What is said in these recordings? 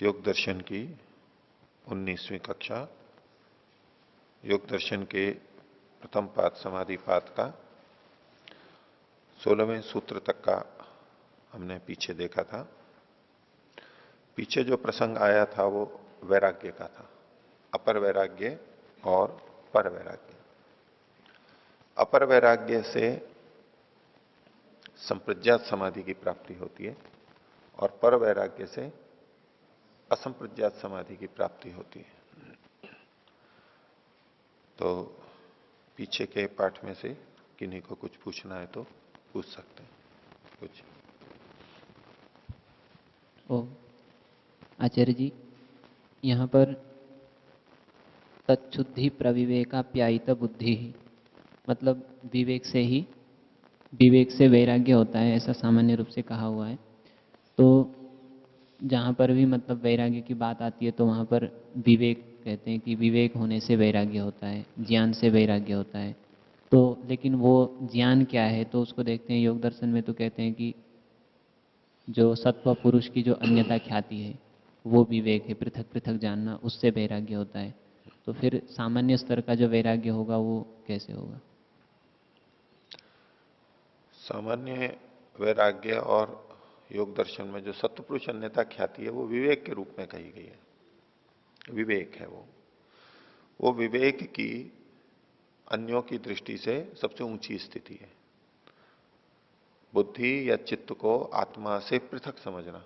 योग दर्शन की 19वीं कक्षा, योग दर्शन के प्रथम पाद समाधि पाद का 16वें सूत्र तक का हमने पीछे देखा था। पीछे जो प्रसंग आया था वो वैराग्य का था, अपर वैराग्य और पर वैराग्य। अपर वैराग्य से संप्रज्ञात समाधि की प्राप्ति होती है और पर वैराग्य से असंप्रज्ञात समाधि की प्राप्ति होती है। तो पीछे के पाठ में से किन्हीं को कुछ पूछना है तो पूछ सकते हैं कुछ। आचार्य जी, यहाँ पर तच्छुद्धि प्रविवेकाप्यायित बुद्धि, मतलब विवेक से वैराग्य होता है, ऐसा सामान्य रूप से कहा हुआ है। तो जहाँ पर भी मतलब वैराग्य की बात आती है तो वहाँ पर विवेक कहते हैं कि विवेक होने से वैराग्य होता है, ज्ञान से वैराग्य होता है। तो लेकिन वो ज्ञान क्या है, तो उसको देखते हैं योग दर्शन में, तो कहते हैं कि जो सत्व पुरुष की जो अन्यथा ख्याति है वो विवेक है, पृथक पृथक जानना, उससे वैराग्य होता है। तो फिर सामान्य स्तर का जो वैराग्य होगा वो कैसे होगा? सामान्य वैराग्य और योग दर्शन में जो सत्पुरुष अन्यथा ख्याति है वो विवेक के रूप में कही गई है। विवेक है वो विवेक की अन्यों की दृष्टि से सबसे ऊंची स्थिति है। बुद्धि या चित्त को आत्मा से पृथक समझना,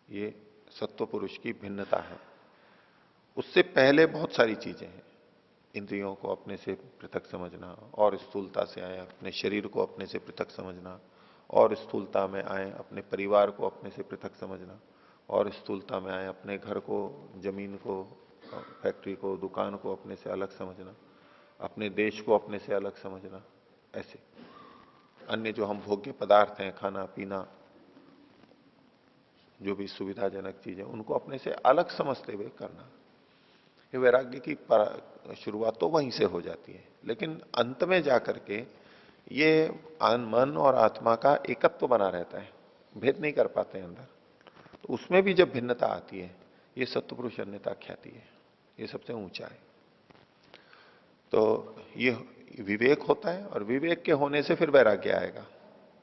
ये सत्व पुरुष की भिन्नता है। उससे पहले बहुत सारी चीजें हैं। इंद्रियों को अपने से पृथक समझना, और स्थूलता से आए अपने शरीर को अपने से पृथक समझना, और स्थूलता में आए अपने परिवार को अपने से पृथक समझना, और स्थूलता में आए अपने घर को, जमीन को, फैक्ट्री को, दुकान को अपने से अलग समझना, अपने देश को अपने से अलग समझना। ऐसे अन्य जो हम भोग्य पदार्थ हैं, खाना पीना, जो भी सुविधाजनक चीजें, उनको अपने से अलग समझते हुए करना। ये वैराग्य की शुरुआत तो वहीं से हो जाती है, लेकिन अंत में जाकर के ये मन और आत्मा का एकत्व बना रहता है, भेद नहीं कर पाते हैं अंदर। तो उसमें भी जब भिन्नता आती है, ये सत्पुरुष अन्यता ख्याति है, ये सबसे ऊंचा है। तो ये विवेक होता है, और विवेक के होने से फिर वैराग्य आएगा।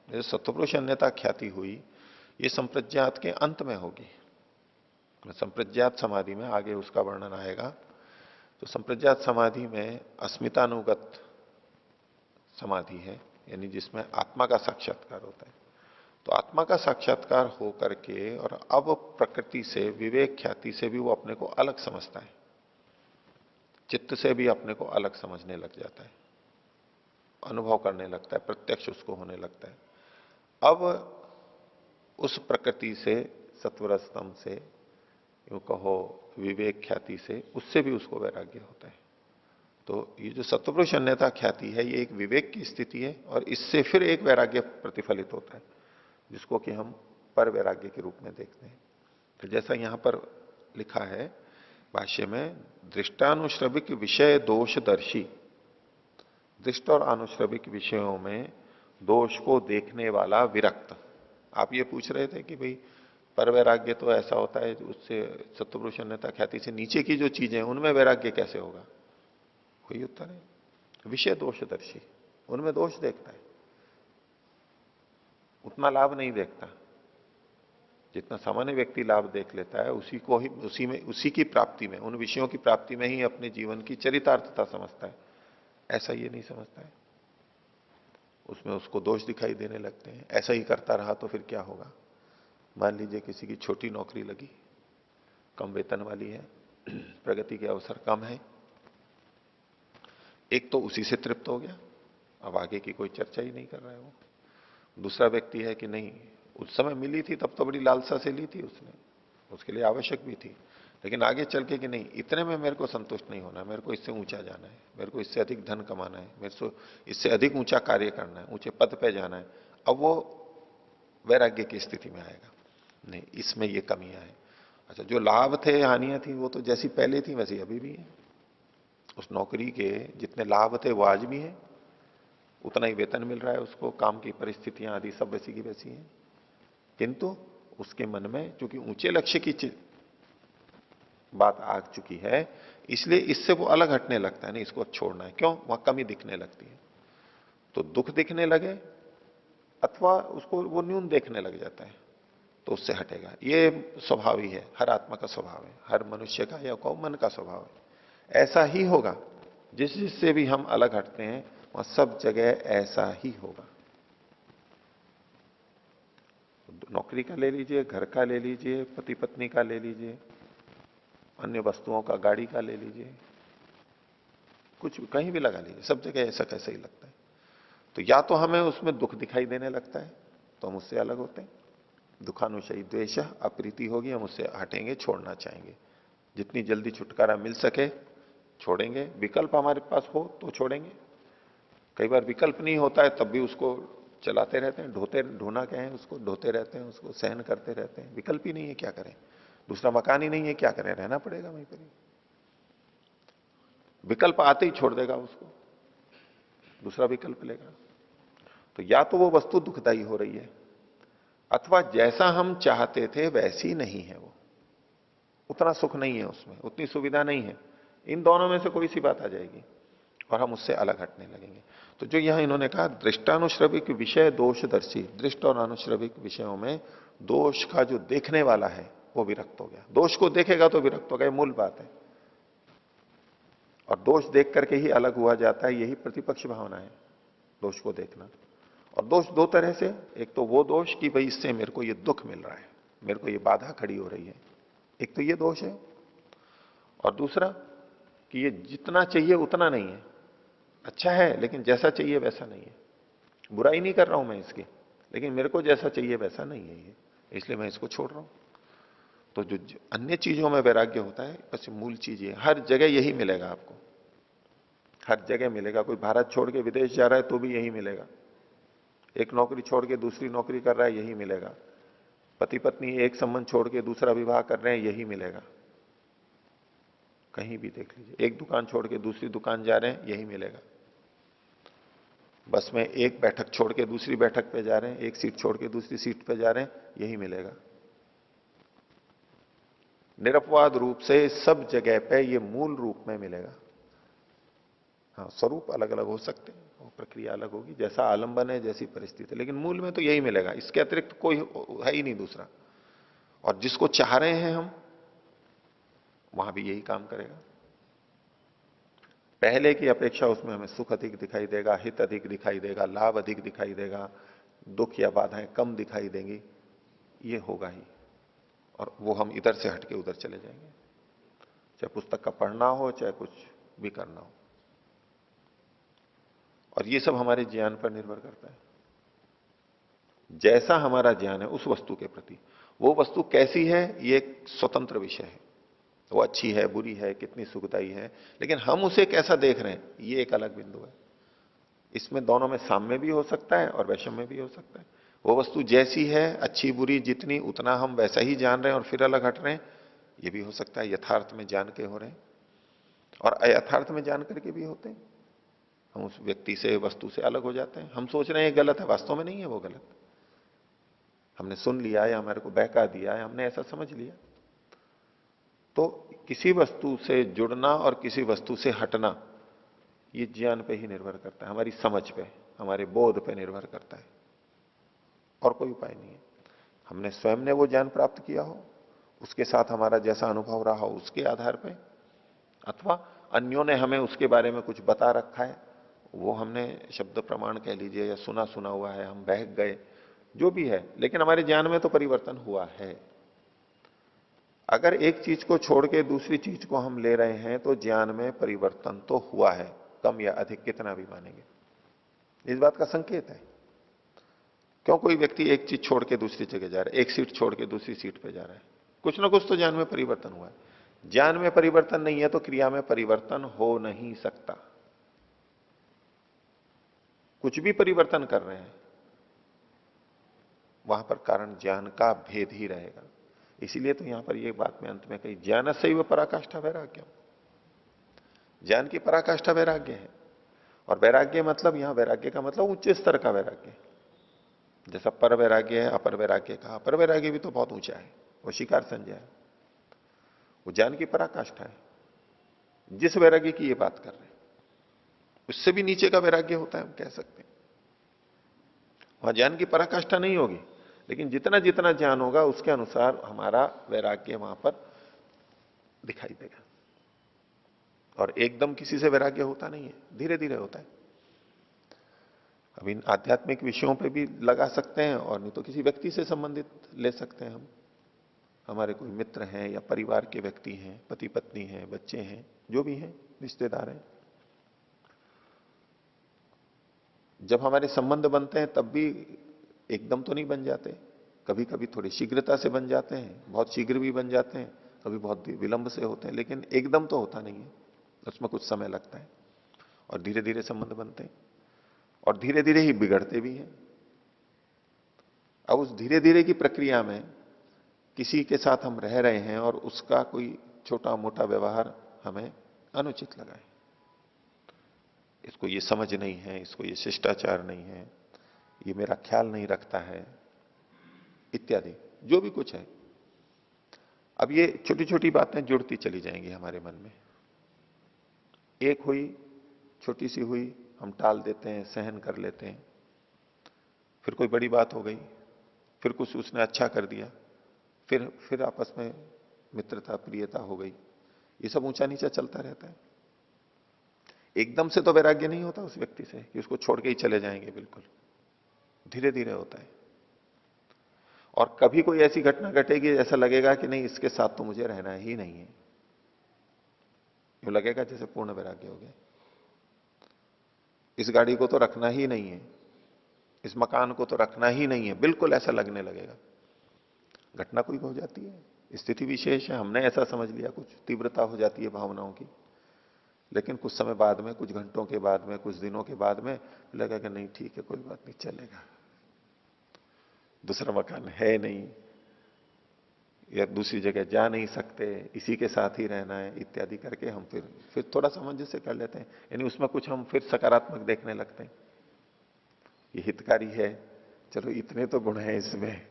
जैसे सत्पुरुष अन्यता ख्याति हुई, ये संप्रज्ञात के अंत में होगी। संप्रज्ञात समाधि में आगे उसका वर्णन आएगा। तो संप्रज्ञात समाधि में अस्मितानुगत समाधि है, यानी जिसमें आत्मा का साक्षात्कार होता है। तो आत्मा का साक्षात्कार हो करके और अब प्रकृति से, विवेक ख्याति से भी वो अपने को अलग समझता है, चित्त से भी अपने को अलग समझने लग जाता है, अनुभव करने लगता है, प्रत्यक्ष उसको होने लगता है। अब उस प्रकृति से, सत्वर स्तंभ से, यूं कहो विवेक ख्याति से, उससे भी उसको वैराग्य होता है। तो ये जो सत्पुरुष अन्यथा ख्याति है, ये एक विवेक की स्थिति है, और इससे फिर एक वैराग्य प्रतिफलित होता है, जिसको कि हम पर वैराग्य के रूप में देखते हैं। तो जैसा यहां पर लिखा है भाष्य में, दृष्टानुश्रविक विषय दोषदर्शी, दृष्ट और अनुश्रविक विषयों में दोष को देखने वाला विरक्त। आप ये पूछ रहे थे कि भाई पर वैराग्य तो ऐसा होता है, उससे सत्पुरुष अन्यथा ख्याति से नीचे की जो चीजें हैं उनमें वैराग्य कैसे होगा? वही उत्तर है, विषय दोषदर्शी, उनमें दोष देखता है, उतना लाभ नहीं देखता जितना सामान्य व्यक्ति लाभ देख लेता है। उसी को ही, उसी की प्राप्ति में, उन विषयों की प्राप्ति में ही अपने जीवन की चरितार्थता समझता है। ऐसा ये नहीं समझता है, उसमें उसको दोष दिखाई देने लगते हैं। ऐसा ही करता रहा तो फिर क्या होगा? मान लीजिए किसी की छोटी नौकरी लगी, कम वेतन वाली है, प्रगति के अवसर कम है, एक तो उसी से तृप्त हो गया, अब आगे की कोई चर्चा ही नहीं कर रहा है वो। दूसरा व्यक्ति है कि नहीं, उस समय मिली थी तब तो बड़ी लालसा से ली थी उसने, उसके लिए आवश्यक भी थी, लेकिन आगे चल के कि नहीं, इतने में मेरे को संतुष्ट नहीं होना, मेरे को इससे ऊंचा जाना है, मेरे को इससे अधिक धन कमाना है, मेरे को इससे अधिक ऊंचा कार्य करना है, ऊंचे पद पे जाना है। अब वो वैराग्य की स्थिति में आएगा, नहीं इसमें ये कमियां है। अच्छा, जो लाभ थे, हानियां थी, वो तो जैसी पहले थी वैसी अभी भी है। उस नौकरी के जितने लाभ थे वो आज भी है, उतना ही वेतन मिल रहा है उसको, काम की परिस्थितियां आदि सब वैसी की वैसी हैं। किंतु उसके मन में चूंकि ऊंचे लक्ष्य की बात आ चुकी है, इसलिए इससे वो अलग हटने लगता है, नहीं इसको छोड़ना है, क्यों, वहां कमी दिखने लगती है। तो दुख दिखने लगे अथवा उसको वो न्यून देखने लग जाता है, तो उससे हटेगा। ये स्वभाव ही है, हर आत्मा का स्वभाव है, हर मनुष्य का या कौ मन का स्वभाव है। ऐसा ही होगा, जिस जिससे भी हम अलग हटते हैं वहां सब जगह ऐसा ही होगा। नौकरी का ले लीजिए, घर का ले लीजिए, पति पत्नी का ले लीजिए, अन्य वस्तुओं का, गाड़ी का ले लीजिए, कुछ भी कहीं भी लगा लीजिए, सब जगह ऐसा कैसा ही लगता है। तो या तो हमें उसमें दुख दिखाई देने लगता है तो हम उससे अलग होते हैं, दुखानुशयी द्वेष, अप्रीति होगी, हम उससे हटेंगे, छोड़ना चाहेंगे, जितनी जल्दी छुटकारा मिल सके छोड़ेंगे। विकल्प हमारे पास हो तो छोड़ेंगे। कई बार विकल्प नहीं होता है तब भी उसको चलाते रहते हैं, ढोते, ढोना क्या है उसको, ढोते रहते हैं, उसको सहन करते रहते हैं। विकल्प ही नहीं है, क्या करें, दूसरा मकान ही नहीं है, क्या करें, रहना पड़ेगा वहीं पर ही। विकल्प आते ही छोड़ देगा उसको, दूसरा विकल्प लेगा। तो या तो वो वस्तु दुखदाई हो रही है, अथवा जैसा हम चाहते थे वैसी नहीं है वो, उतना सुख नहीं है उसमें, उतनी सुविधा नहीं है। इन दोनों में से कोई सी बात आ जाएगी और हम उससे अलग हटने लगेंगे। तो जो यहां इन्होंने कहा दृष्टानुश्रविक विषय दोषदर्शी, दृष्ट और अनुश्रविक विषयों में दोष का जो देखने वाला है वो विरक्त हो गया। दोष को देखेगा तो विरक्त हो गया, मूल बात है। और दोष देख करके ही अलग हुआ जाता है, यही प्रतिपक्ष भावना है, दोष को देखना। और दोष दो तरह से, एक तो वो दोष कि भाई इससे मेरे को ये दुख मिल रहा है, मेरे को ये बाधा खड़ी हो रही है, एक तो ये दोष है। और दूसरा कि ये जितना चाहिए उतना नहीं है, अच्छा है लेकिन जैसा चाहिए वैसा नहीं है। बुराई नहीं कर रहा हूं मैं इसकी, लेकिन मेरे को जैसा चाहिए वैसा नहीं है ये, इसलिए मैं इसको छोड़ रहा हूं। तो जो अन्य चीजों में वैराग्य होता है, बस मूल चीज ये, हर जगह यही मिलेगा आपको, हर जगह मिलेगा। कोई भारत छोड़ के विदेश जा रहा है तो भी यही मिलेगा, एक नौकरी छोड़ के दूसरी नौकरी कर रहा है यही मिलेगा, पति पत्नी एक संबंध छोड़ के दूसरा विवाह कर रहे हैं यही मिलेगा। कहीं भी देख लीजिए, एक दुकान छोड़ के दूसरी दुकान जा रहे हैं यही मिलेगा, बस में एक बैठक छोड़ के दूसरी बैठक पे जा रहे हैं, एक सीट छोड़ के दूसरी सीट पे जा रहे हैं यही मिलेगा। निरपवाद रूप से सब जगह पे ये मूल रूप में मिलेगा। हाँ, स्वरूप अलग अलग हो सकते हैं, वो प्रक्रिया अलग होगी, जैसा आलंबन है जैसी परिस्थिति, लेकिन मूल में तो यही मिलेगा, इसके अतिरिक्त कोई है ही नहीं दूसरा। और जिसको चाह रहे हैं हम, वहां भी यही काम करेगा। पहले की अपेक्षा उसमें हमें सुख अधिक दिखाई देगा, हित अधिक दिखाई देगा, लाभ अधिक दिखाई देगा, दुख या बाधाएं कम दिखाई देंगी, ये होगा ही। और वो हम इधर से हटके उधर चले जाएंगे, चाहे पुस्तक का पढ़ना हो चाहे कुछ भी करना हो। और ये सब हमारे ज्ञान पर निर्भर करता है, जैसा हमारा ज्ञान है उस वस्तु के प्रति। वो वस्तु कैसी है ये एक स्वतंत्र विषय है, वो अच्छी है बुरी है कितनी सुखदाई है, लेकिन हम उसे कैसा देख रहे हैं ये एक अलग बिंदु है। इसमें दोनों में साम्य भी हो सकता है और वैषम्य भी हो सकता है। वो वस्तु जैसी है, अच्छी बुरी जितनी, उतना हम वैसा ही जान रहे हैं और फिर अलग हट रहे हैं, ये भी हो सकता है। यथार्थ में जान के हो रहे हैं और अयथार्थ में जान करके भी होते हैं। हम उस व्यक्ति से वस्तु से अलग हो जाते हैं, हम सोच रहे हैं गलत है, वास्तव में नहीं है वो गलत, हमने सुन लिया या हमारे को बहका दिया है, हमने ऐसा समझ लिया। तो किसी वस्तु से जुड़ना और किसी वस्तु से हटना ये ज्ञान पे ही निर्भर करता है, हमारी समझ पे, हमारे बोध पे निर्भर करता है, और कोई उपाय नहीं है। हमने स्वयं ने वो ज्ञान प्राप्त किया हो, उसके साथ हमारा जैसा अनुभव रहा हो उसके आधार पे, अथवा अन्यों ने हमें उसके बारे में कुछ बता रखा है, वो हमने शब्द प्रमाण कह लीजिए या सुना सुना हुआ है, हम बहक गए, जो भी है, लेकिन हमारे ज्ञान में तो परिवर्तन हुआ है। अगर एक चीज को छोड़ के दूसरी चीज को हम ले रहे हैं तो ज्ञान में परिवर्तन तो हुआ है, कम या अधिक कितना भी मानेंगे, इस बात का संकेत है। क्यों कोई व्यक्ति एक चीज छोड़ के दूसरी जगह जा रहा है, एक सीट छोड़ के दूसरी सीट पे जा रहा है, कुछ ना कुछ तो ज्ञान में परिवर्तन हुआ है। ज्ञान में परिवर्तन नहीं है तो क्रिया में परिवर्तन हो नहीं सकता। कुछ भी परिवर्तन कर रहे हैं वहां पर कारण ज्ञान का भेद ही रहेगा। इसीलिए तो यहां पर ये बात में अंत में कही, ज्ञान सैव पराकाष्ठा वैराग्य, ज्ञान की पराकाष्ठा वैराग्य है। और वैराग्य मतलब, यहां वैराग्य का मतलब उच्च स्तर का वैराग्य, जैसा पर वैराग्य है, अपर वैराग्य का, अपर वैराग्य भी तो बहुत ऊंचा है, वो शिकार संजय है। वो ज्ञान की पराकाष्ठा है। जिस वैराग्य की ये बात कर रहे हैं उससे भी नीचे का वैराग्य होता है, हम कह सकते हैं। वहां ज्ञान की पराकाष्ठा नहीं होगी, लेकिन जितना जितना ज्ञान होगा उसके अनुसार हमारा वैराग्य वहां पर दिखाई देगा। और एकदम किसी से वैराग्य होता नहीं है, धीरे धीरे होता है। अब इन आध्यात्मिक विषयों पे भी लगा सकते हैं, और नहीं तो किसी व्यक्ति से संबंधित ले सकते हैं हम। हमारे कोई मित्र हैं या परिवार के व्यक्ति हैं, पति पत्नी हैं, बच्चे हैं, जो भी हैं, रिश्तेदार हैं। जब हमारे संबंध बनते हैं तब भी एकदम तो नहीं बन जाते, कभी कभी थोड़ी शीघ्रता से बन जाते हैं, बहुत शीघ्र भी बन जाते हैं, कभी बहुत विलंब से होते हैं, लेकिन एकदम तो होता नहीं है, उसमें कुछ समय लगता है। और धीरे धीरे संबंध बनते हैं और धीरे धीरे ही बिगड़ते भी हैं। अब उस धीरे धीरे की प्रक्रिया में किसी के साथ हम रह रहे हैं और उसका कोई छोटा मोटा व्यवहार हमें अनुचित लगा है, इसको ये समझ नहीं है, इसको ये शिष्टाचार नहीं है, ये मेरा ख्याल नहीं रखता है, इत्यादि जो भी कुछ है। अब ये छोटी छोटी बातें जुड़ती चली जाएंगी हमारे मन में। एक हुई, छोटी सी हुई, हम टाल देते हैं, सहन कर लेते हैं। फिर कोई बड़ी बात हो गई, फिर कुछ उसने अच्छा कर दिया, फिर आपस में मित्रता प्रियता हो गई। ये सब ऊंचा नीचा चलता रहता है। एकदम से तो वैराग्य नहीं होता उस व्यक्ति से कि उसको छोड़ के ही चले जाएंगे, बिल्कुल धीरे धीरे होता है। और कभी कोई ऐसी घटना घटेगी ऐसा लगेगा कि नहीं, इसके साथ तो मुझे रहना ही नहीं है, यूं लगेगा जैसे पूर्ण वैराग्य हो गया। इस गाड़ी को तो रखना ही नहीं है, इस मकान को तो रखना ही नहीं है, बिल्कुल ऐसा लगने लगेगा। घटना कोई हो जाती है, स्थिति विशेष है, हमने ऐसा समझ लिया, कुछ तीव्रता हो जाती है भावनाओं की, लेकिन कुछ समय बाद में, कुछ घंटों के बाद में, कुछ दिनों के बाद में लगा कि नहीं ठीक है, कोई बात नहीं, चलेगा, दूसरा मकान है नहीं, या दूसरी जगह जा नहीं सकते, इसी के साथ ही रहना है, इत्यादि करके हम फिर थोड़ा सामंजस्य कर लेते हैं। यानी उसमें कुछ हम फिर सकारात्मक देखने लगते हैं, ये हितकारी है, चलो इतने तो गुण हैं इसमें,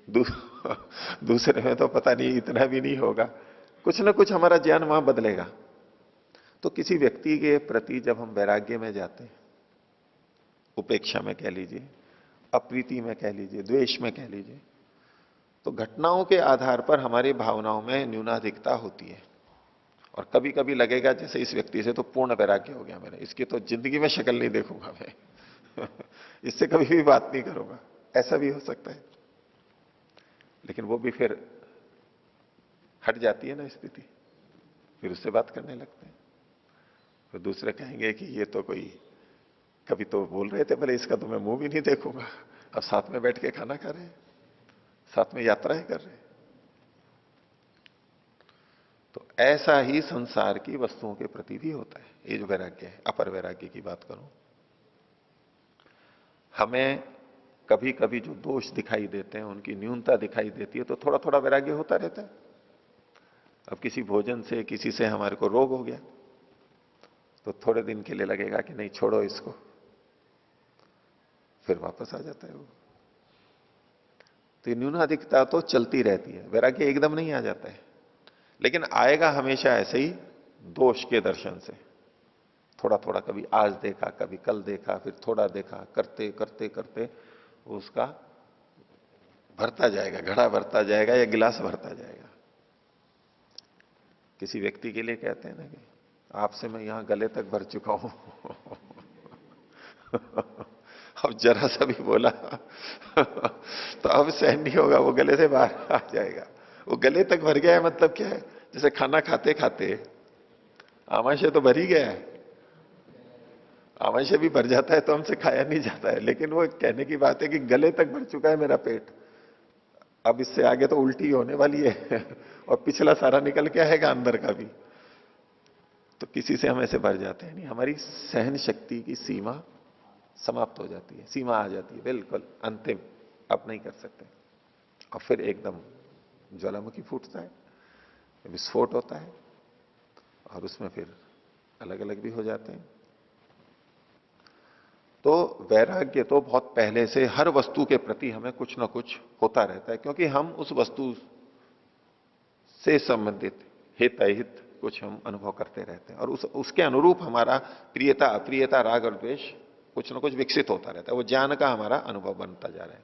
दूसरे में तो पता नहीं इतना भी नहीं होगा। कुछ ना कुछ हमारा ज्ञान वहां बदलेगा। तो किसी व्यक्ति के प्रति जब हम वैराग्य में जाते हैं, उपेक्षा में कह लीजिए, अप्रीति में कह लीजिए, द्वेष में कह लीजिए, तो घटनाओं के आधार पर हमारी भावनाओं में न्यूनाधिकता होती है। और कभी कभी लगेगा जैसे इस व्यक्ति से तो पूर्ण वैराग्य हो गया मेरा, इसकी तो जिंदगी में शक्ल नहीं देखूंगा मैं इससे कभी भी बात नहीं करूंगा, ऐसा भी हो सकता है। लेकिन वो भी फिर हट जाती है ना स्थिति, फिर उससे बात करने लगते हैं। फिर दूसरे कहेंगे कि ये तो कोई, कभी तो बोल रहे थे भले इसका तो मैं मुंह भी नहीं देखूंगा, अब साथ में बैठ के खाना खा रहे हैं, साथ में यात्राएं कर रहे हैं। तो ऐसा ही संसार की वस्तुओं के प्रति भी होता है। ये जो वैराग्य है, अपर वैराग्य की बात करूं, हमें कभी कभी जो दोष दिखाई देते हैं, उनकी न्यूनता दिखाई देती है, तो थोड़ा थोड़ा वैराग्य होता रहता है। अब किसी भोजन से, किसी से हमारे को रोग हो गया, तो थोड़े दिन के लिए लगेगा कि नहीं छोड़ो इसको, फिर वापस आ जाता है वो। तो ये न्यूनाधिकता तो चलती रहती है, वैराग्य एकदम नहीं आ जाता है, लेकिन आएगा हमेशा ऐसे ही दोष के दर्शन से। थोड़ा थोड़ा, कभी आज देखा, कभी कल देखा, फिर थोड़ा देखा, करते करते करते उसका भरता जाएगा, घड़ा भरता जाएगा या गिलास भरता जाएगा। किसी व्यक्ति के लिए कहते हैं ना कि आपसे मैं यहां गले तक भर चुका हूं अब जरा सा भी बोला तो अब सहन नहीं होगा, वो गले से बाहर आ जाएगा। वो गले तक भर गया है मतलब क्या है, जैसे खाना खाते खाते आमाशय तो भर ही गया है, आमाशय भी भर जाता है तो हमसे खाया नहीं जाता है, लेकिन वो कहने की बात है कि गले तक भर चुका है मेरा पेट, अब इससे आगे तो उल्टी होने वाली है और पिछला सारा निकल के आएगा अंदर का भी। तो किसी से हम ऐसे भर जाते हैं, नहीं, हमारी सहन शक्ति की सीमा समाप्त हो जाती है, सीमा आ जाती है, बिल्कुल अंतिम, अब नहीं कर सकते। और फिर एकदम ज्वालामुखी फूटता है, विस्फोट होता है, और उसमें फिर अलग अलग भी हो जाते हैं। तो वैराग्य तो बहुत पहले से हर वस्तु के प्रति हमें कुछ ना कुछ होता रहता है, क्योंकि हम उस वस्तु से संबंधित हित अहित कुछ हम अनुभव करते रहते हैं और उसके अनुरूप हमारा प्रियता अप्रियता राग और द्वेष कुछ ना कुछ विकसित होता रहता है, वो ज्ञान का हमारा अनुभव बनता जा रहा है।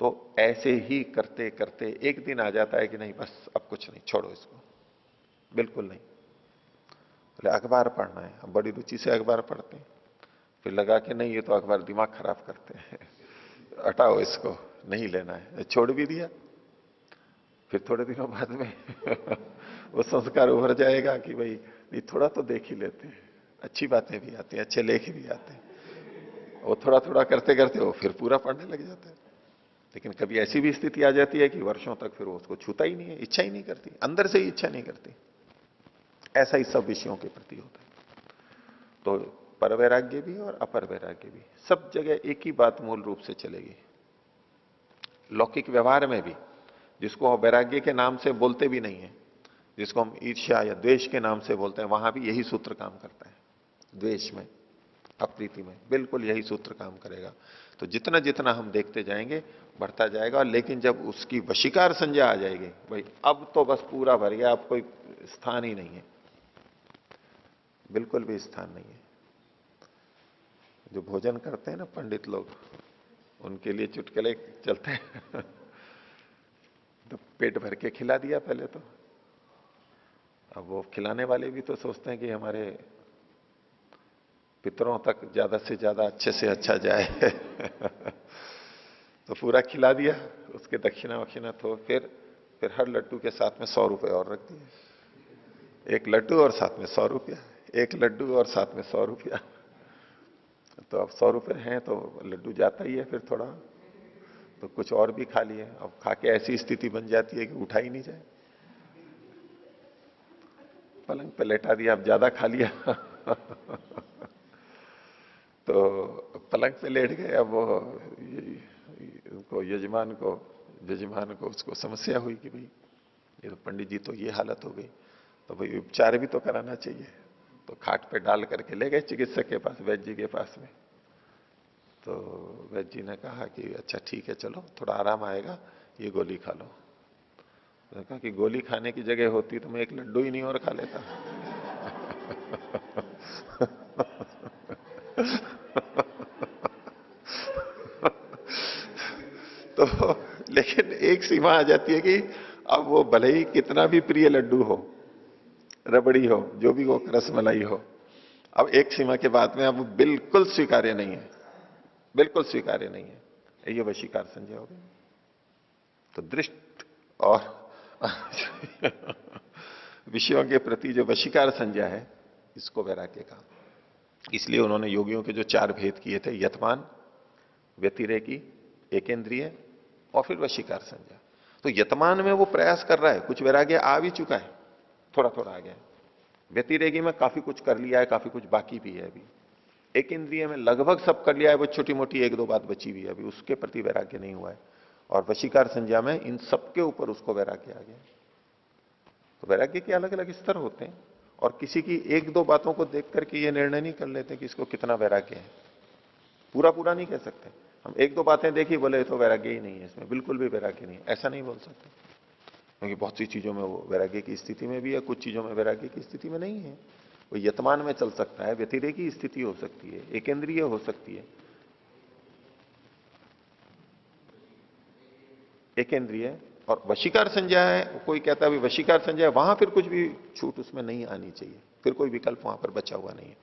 तो ऐसे ही करते करते एक दिन आ जाता है कि नहीं बस अब कुछ नहीं, छोड़ो इसको, बिल्कुल नहीं। बोले अखबार पढ़ना है, हम बड़ी रुचि से अखबार पढ़ते हैं, फिर लगा कि नहीं ये तो अखबार दिमाग खराब करते हैं, हटाओ इसको, नहीं लेना है, छोड़ भी दिया। फिर थोड़े दिनों बाद में वो संस्कार उभर जाएगा कि भाई नहीं थोड़ा तो देख ही लेते हैं, अच्छी बातें भी आती हैं, अच्छे लेख भी आते हैं। वो थोड़ा थोड़ा करते करते वो फिर पूरा पढ़ने लग जाता है। लेकिन कभी ऐसी भी स्थिति आ जाती है कि वर्षों तक फिर वो उसको छूता ही नहीं है, इच्छा ही नहीं करती, अंदर से ही इच्छा नहीं करती। ऐसा ही सब विषयों के प्रति होता है। तो पर वैराग्य भी और अपर वैराग्य भी सब जगह एक ही बात मूल रूप से चलेगी। लौकिक व्यवहार में भी जिसको वैराग्य के नाम से बोलते भी नहीं है, जिसको हम ईर्ष्या या द्वेष के नाम से बोलते हैं, वहां भी यही सूत्र काम करता है। द्वेष में, अप्रीति में बिल्कुल यही सूत्र काम करेगा। तो जितना जितना हम देखते जाएंगे बढ़ता जाएगा, लेकिन जब उसकी वशीकार संज्ञा आ जाएगी, भाई अब तो बस पूरा भर गया, अब कोई स्थान ही नहीं है, बिल्कुल भी स्थान नहीं है। जो भोजन करते हैं ना पंडित लोग, उनके लिए चुटकुले चलते हैं तो पेट भर के खिला दिया पहले तो, अब वो खिलाने वाले भी तो सोचते हैं कि हमारे पितरों तक ज्यादा से ज्यादा अच्छे से अच्छा जाए तो पूरा खिला दिया, उसके दक्षिणा वक्षिणा तो फिर हर लड्डू के साथ में 100 रुपए और रख दिए। एक लड्डू और साथ में 100 रुपया, एक लड्डू और साथ में 100 रुपया। तो अब 100 रुपए हैं तो लड्डू जाता ही है फिर थोड़ा, तो कुछ और भी खा लिए। अब खा के ऐसी स्थिति बन जाती है कि उठा ही नहीं जाए, पलंग पे लेटा दिया, अब ज्यादा खा लिया तो पलंग पे लेट गए। अब वो उनको यजमान को उसको समस्या हुई कि भाई ये तो पंडित जी तो ये हालत हो गई, तो भाई उपचार भी तो कराना चाहिए। तो खाट पे डाल करके ले गए चिकित्सक के पास, वैद्य जी के पास में। तो वैद्य जी ने कहा कि अच्छा ठीक है चलो थोड़ा आराम आएगा, ये गोली खा लो। तो कहा कि गोली खाने की जगह होती तो मैं एक लड्डू ही नहीं और खा लेता तो लेकिन एक सीमा आ जाती है कि अब वो भले ही कितना भी प्रिय लड्डू हो, रबड़ी हो, जो भी हो, रसमलाई हो, अब एक सीमा के बाद में अब बिल्कुल स्वीकार्य नहीं है, बिल्कुल स्वीकार्य नहीं है। ये वशीकार संज्ञा हो गई। तो दृष्ट और विषयों के प्रति जो वशीकार संज्ञा है, इसको वैराग्य कहा। इसलिए उन्होंने योगियों के जो 4 भेद किए थे, यतमान, व्यतिरेकी, एकेंद्रिय और फिर वशीकार संज्ञा। तो यतमान में वो प्रयास कर रहा है, कुछ वैराग्य आ भी चुका है, थोड़ा थोड़ा आ गया है। व्यतिरेकी में काफी कुछ कर लिया है, काफी कुछ बाकी भी है अभी। एक इंद्रिय में लगभग सब कर लिया है, वो छोटी मोटी 1-2 बात बची हुई है अभी, उसके प्रति वैराग्य नहीं हुआ है। और वशीकार संज्ञा में इन सबके ऊपर उसको वैराग्य आ गया। तो वैराग्य के अलग अलग स्तर होते हैं, और किसी की 1-2 बातों को देख करके ये निर्णय नहीं कर लेते कि इसको कितना वैराग्य है। पूरा पूरा नहीं कह सकते हम। 1-2 बातें देखी बोले तो वैराग्य ही नहीं है इसमें, बिल्कुल भी वैराग्य नहीं है, ऐसा नहीं बोल सकते। क्योंकि बहुत सी चीजों में वो वैराग्य की स्थिति में भी है, कुछ चीजों में वैराग्य की स्थिति में नहीं है। वो यतमान में चल सकता है, व्यतिरेकी स्थिति हो सकती है, एकेंद्रीय हो सकती है। एकेंद्रीय और वशीकार संज्ञा है, कोई कहता है वशीकार संज्ञा है, वहां फिर कुछ भी छूट उसमें नहीं आनी चाहिए, फिर कोई विकल्प वहां पर बचा हुआ नहीं है।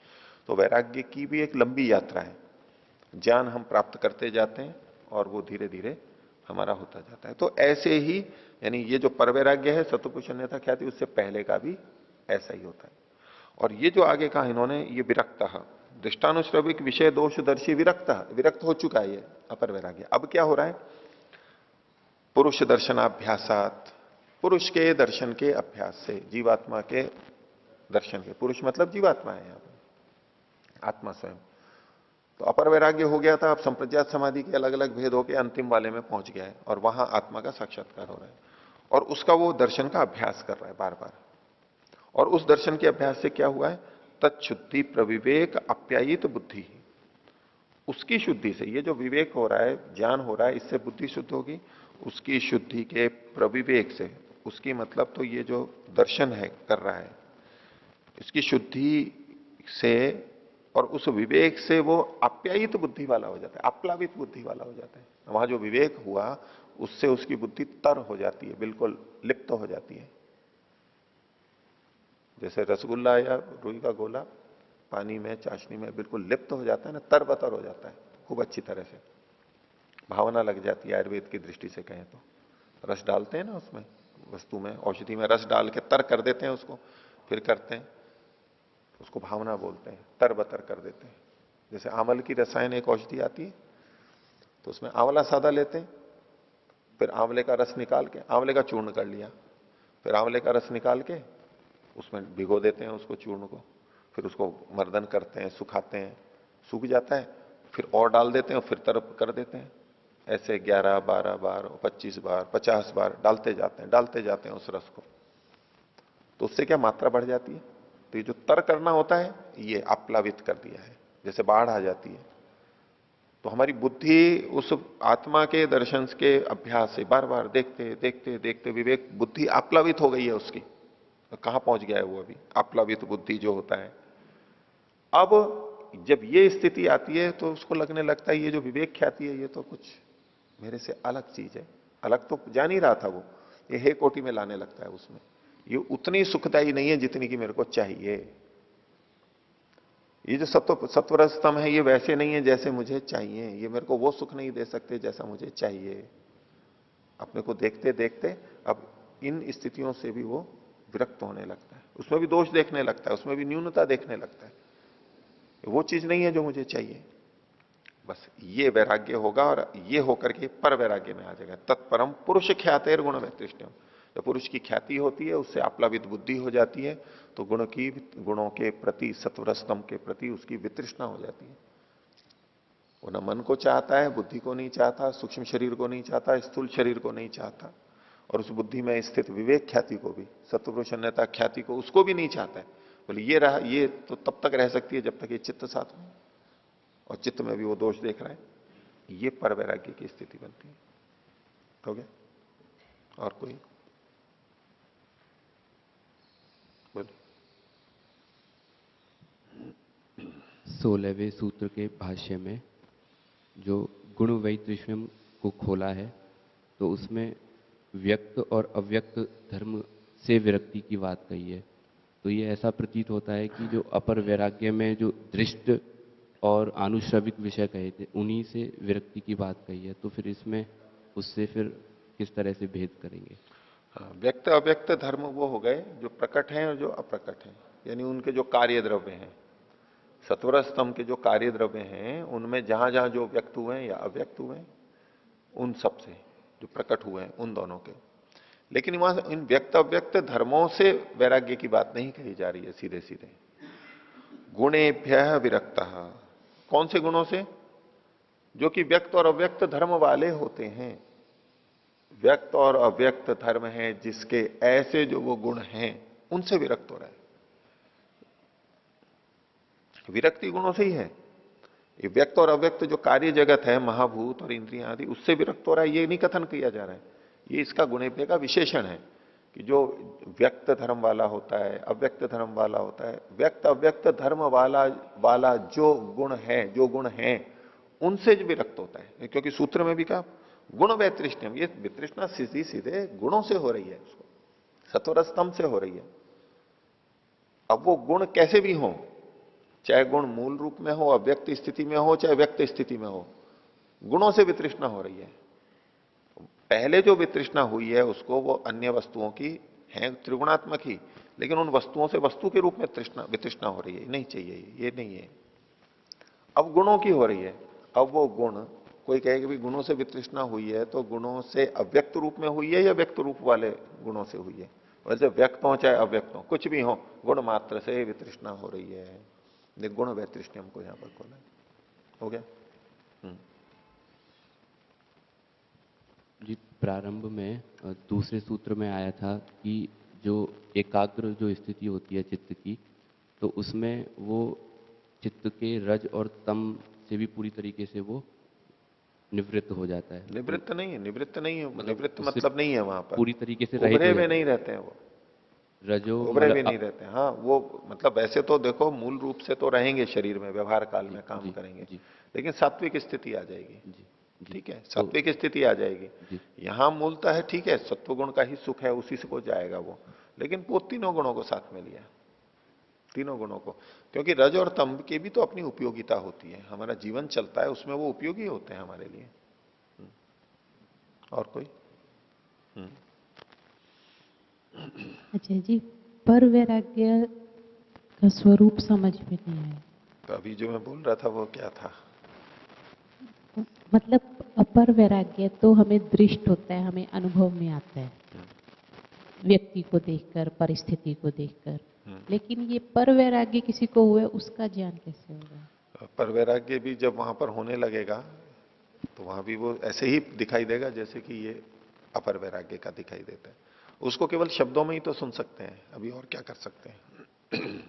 तो वैराग्य की भी एक लंबी यात्रा है। ज्ञान हम प्राप्त करते जाते हैं और वो धीरे धीरे हमारा होता जाता है। तो ऐसे ही यानी ये जो परवैराग्य है, सतुपुरुष अन्यथा ख्याति, उससे पहले का भी ऐसा ही होता है। और ये जो आगे कहा इन्होंने, ये विरक्त दृष्टानुश्रविक विषय दोषदर्शी विरक्त हो चुका है ये अपर वैराग्य। अब क्या हो रहा है? पुरुष दर्शनाभ्यासात, पुरुष के दर्शन के अभ्यास से, जीवात्मा के दर्शन के, पुरुष मतलब जीवात्मा है यहां पर, आत्मा स्वयं। तो अपर वैराग्य हो गया था, अब संप्रज्ञात समाधि के अलग अलग भेद होकर अंतिम वाले में पहुंच गया है, और वहां आत्मा का साक्षात्कार हो रहा है, और उसका वो दर्शन का अभ्यास कर रहा है बार बार। और उस दर्शन के अभ्यास से क्या हुआ है? तत्शुद्धि प्रविवेक अप्यायित बुद्धि, उसकी शुद्धि से, ये जो विवेक हो रहा है, ज्ञान हो रहा है, इससे बुद्धि शुद्ध होगी। उसकी शुद्धि के प्रविवेक से, उसकी मतलब तो ये जो दर्शन है कर रहा है, इसकी शुद्धि से और उस विवेक से वो आप्यायित बुद्धि वाला हो जाता है, आप्लावित बुद्धि वाला हो जाता है। वहां जो विवेक हुआ उससे उसकी बुद्धि तर हो जाती है, बिल्कुल लिप्त हो जाती है। जैसे रसगुल्ला या रुई का गोला पानी में, चाशनी में बिल्कुल लिप्त हो जाता है ना, तरबतर हो जाता है खूब अच्छी तरह से, भावना लग जाती है। आयुर्वेद की दृष्टि से कहें तो रस डालते हैं ना उसमें, वस्तु में, औषधि में रस डाल के तर कर देते हैं उसको, फिर करते हैं उसको भावना बोलते हैं, तरबतर कर देते हैं। जैसे आंवल की रसायन एक औषधि आती है, तो उसमें आंवला सादा लेते हैं, फिर आंवले का रस निकाल के आंवले का चूर्ण कर लिया, फिर आंवले का रस निकाल के उसमें भिगो देते हैं उसको, चूर्ण को, फिर उसको मर्दन करते हैं, सुखाते हैं, सूख जाता है, फिर और डाल देते हैं, फिर तरफ कर देते हैं। ऐसे 11, 12 बार, 25 बार, 50 बार डालते जाते हैं उस रस को। तो उससे क्या मात्रा बढ़ जाती है। तो ये जो तर करना होता है ये आप्लावित कर दिया है, जैसे बाढ़ आ जाती है। तो हमारी बुद्धि उस आत्मा के दर्शन के अभ्यास से बार बार देखते देखते देखते विवेक बुद्धि आप्लावित हो गई है उसकी। तो कहां पहुंच गया है वो अभी, आप्लावित बुद्धि जो होता है। अब जब ये स्थिति आती है तो उसको लगने लगता है ये जो विवेक ख्याति है ये तो कुछ मेरे से अलग चीज है। अलग तो जान ही रहा था वो, ये हे कोटि में लाने लगता है उसमें। ये उतनी सुखदायी नहीं है जितनी कि मेरे को चाहिए। ये जो सत्वर स्तंभ है ये वैसे नहीं है जैसे मुझे चाहिए, ये मेरे को वो सुख नहीं दे सकते जैसा मुझे चाहिए। अपने को देखते देखते अब इन स्थितियों से भी वो विरक्त होने लगता है, उसमें भी दोष देखने लगता है, उसमें भी न्यूनता देखने लगता है, वो चीज नहीं है जो मुझे चाहिए। बस ये वैराग्य होगा और ये होकर के पर वैराग्य में आ जाएगा। तत्परम पुरुष ख्यातेर गुण वैतृष्ण्यम। जब पुरुष की ख्याति होती है, उससे आप्लावित बुद्धि हो जाती है, तो गुणों के प्रति, सत्वर स्तंभ के प्रति उसकी वितृष्णा हो जाती है। वो न मन को चाहता है, बुद्धि को नहीं चाहता, सूक्ष्म शरीर को नहीं चाहता, स्थूल शरीर को नहीं चाहता, और उस बुद्धि में स्थित विवेक ख्याति को भी, सत्पुरुष अन्यता ख्याति को, उसको भी नहीं चाहता है। बोले ये रहा, ये तो तब तक रह सकती है जब तक ये चित्त साथ में, और चित्त में भी वो दोष देख रहा है। ये पर वैराग्य की स्थिति बनती है। हो गया? और कोई बोलिए। 16वें सूत्र के भाष्य में जो गुण वैतृष्ण्यम को खोला है, तो उसमें व्यक्त और अव्यक्त धर्म से विरक्ति की बात कही है। तो ये ऐसा प्रतीत होता है कि जो अपर वैराग्य में जो दृष्ट और आनुश्रविक विषय कहे थे, उन्हीं से विरक्ति की बात कही है। तो फिर इसमें उससे फिर किस तरह से भेद करेंगे? हाँ, व्यक्त अव्यक्त धर्म वो हो गए जो प्रकट हैं और जो अप्रकट हैं, यानी उनके जो कार्य द्रव्य हैं। सत्वर स्तंभ के जो कार्य द्रव्य हैं उनमें जहां जहां जो व्यक्त हुए हैं या अव्यक्त हुए हैं, उन सब से जो प्रकट हुए हैं उन दोनों के। लेकिन वहां इन व्यक्त अव्यक्त धर्मों से वैराग्य की बात नहीं कही जा रही है सीधे सीधे। गुणेभ्य विरक्त, कौन से गुणों से? जो कि व्यक्त और अव्यक्त धर्म वाले होते हैं। व्यक्त और अव्यक्त धर्म है जिसके ऐसे जो वो गुण हैं उनसे विरक्त हो रहा है। विरक्ति गुणों से ही है। ये व्यक्त और अव्यक्त जो कार्य जगत है, महाभूत और इंद्रियां आदि, उससे विरक्त हो रहा है, ये नहीं कथन किया जा रहा है। ये इसका गुणेभ्य का विशेषण है कि जो व्यक्त धर्म वाला होता है, अव्यक्त धर्म वाला होता है, व्यक्त अव्यक्त धर्म वाला जो गुण है उनसे जो विरक्त होता है। क्योंकि सूत्र में भी कहा गुण वैतृष्ण्यम, ये वितृष्णा सीधी सीधे गुणों से हो रही है, उसको सत्वर स्तंभ से हो रही है। अब वो गुण कैसे भी हो, चाहे गुण मूल रूप में हो, अव्यक्त स्थिति में हो, चाहे व्यक्त स्थिति में हो, गुणों से वितृष्णा हो रही है। पहले जो वितृष्णा हुई है उसको वो अन्य वस्तुओं की है, त्रिगुणात्मक ही, लेकिन उन वस्तुओं से वस्तु के रूप में वितृष्णा हो रही है, नहीं चाहिए ये नहीं है। अब गुणों की हो रही है। अब वो गुण, कोई कहे कि भी गुणों से वितृष्णा हुई है तो गुणों से अव्यक्त रूप में हुई है या व्यक्त रूप वाले गुणों से हुई है? वैसे व्यक्त हो चाहे अव्यक्त हो, कुछ भी हो, गुण मात्र से वितृष्णा हो रही है। गुण वैतृष्ण्य हमको यहां पर खोला। हो गया? जी, प्रारंभ में दूसरे सूत्र में आया था कि जो एकाग्र जो स्थिति होती है चित्त की, तो उसमें वो चित्त के रज और तम से भी पूरी तरीके से वो निवृत्त हो जाता है। निवृत्त नहीं है, निवृत्त नहीं है, निवृत्त उससे मतलब नहीं है वहां पर। पूरी तरीके से रहित उभरे हो हुए जाता नहीं रहते हैं वो, है। रजो उभरे भी मतलब नहीं रहते हैं। हाँ वो मतलब वैसे तो देखो मूल रूप से तो रहेंगे शरीर में, व्यवहार काल में काम जी करेंगे, जी लेकिन सात्विक स्थिति आ जाएगी। जी जी। ठीक है, तो सात्विक स्थिति आ जाएगी। जी यहां मूलता है, ठीक है, सत्वगुण का ही सुख है, उसी से को जाएगा वो, लेकिन वो तीनों गुणों को साथ में लिया, तीनों गुणों को, क्योंकि रज और तम की भी तो अपनी उपयोगिता होती है, हमारा जीवन चलता है उसमें वो उपयोगी होते हैं हमारे लिए। और कोई? अच्छा जी, पर वैराग्य का स्वरूप समझ में नहीं आया। तो अभी जो मैं बोल रहा था वो क्या था? मतलब अपर वैराग्य तो हमें दृष्ट होता है, हमें अनुभव में आता है, व्यक्ति को देखकर, परिस्थिति को देखकर, लेकिन ये पर वैराग्य किसी को हुए उसका ज्ञान कैसे होगा? पर वैराग्य भी जब वहां पर होने लगेगा तो वहां भी वो ऐसे ही दिखाई देगा जैसे कि ये अपर वैराग्य का दिखाई देता है। उसको केवल शब्दों में ही तो सुन सकते हैं, अभी और क्या कर सकते हैं?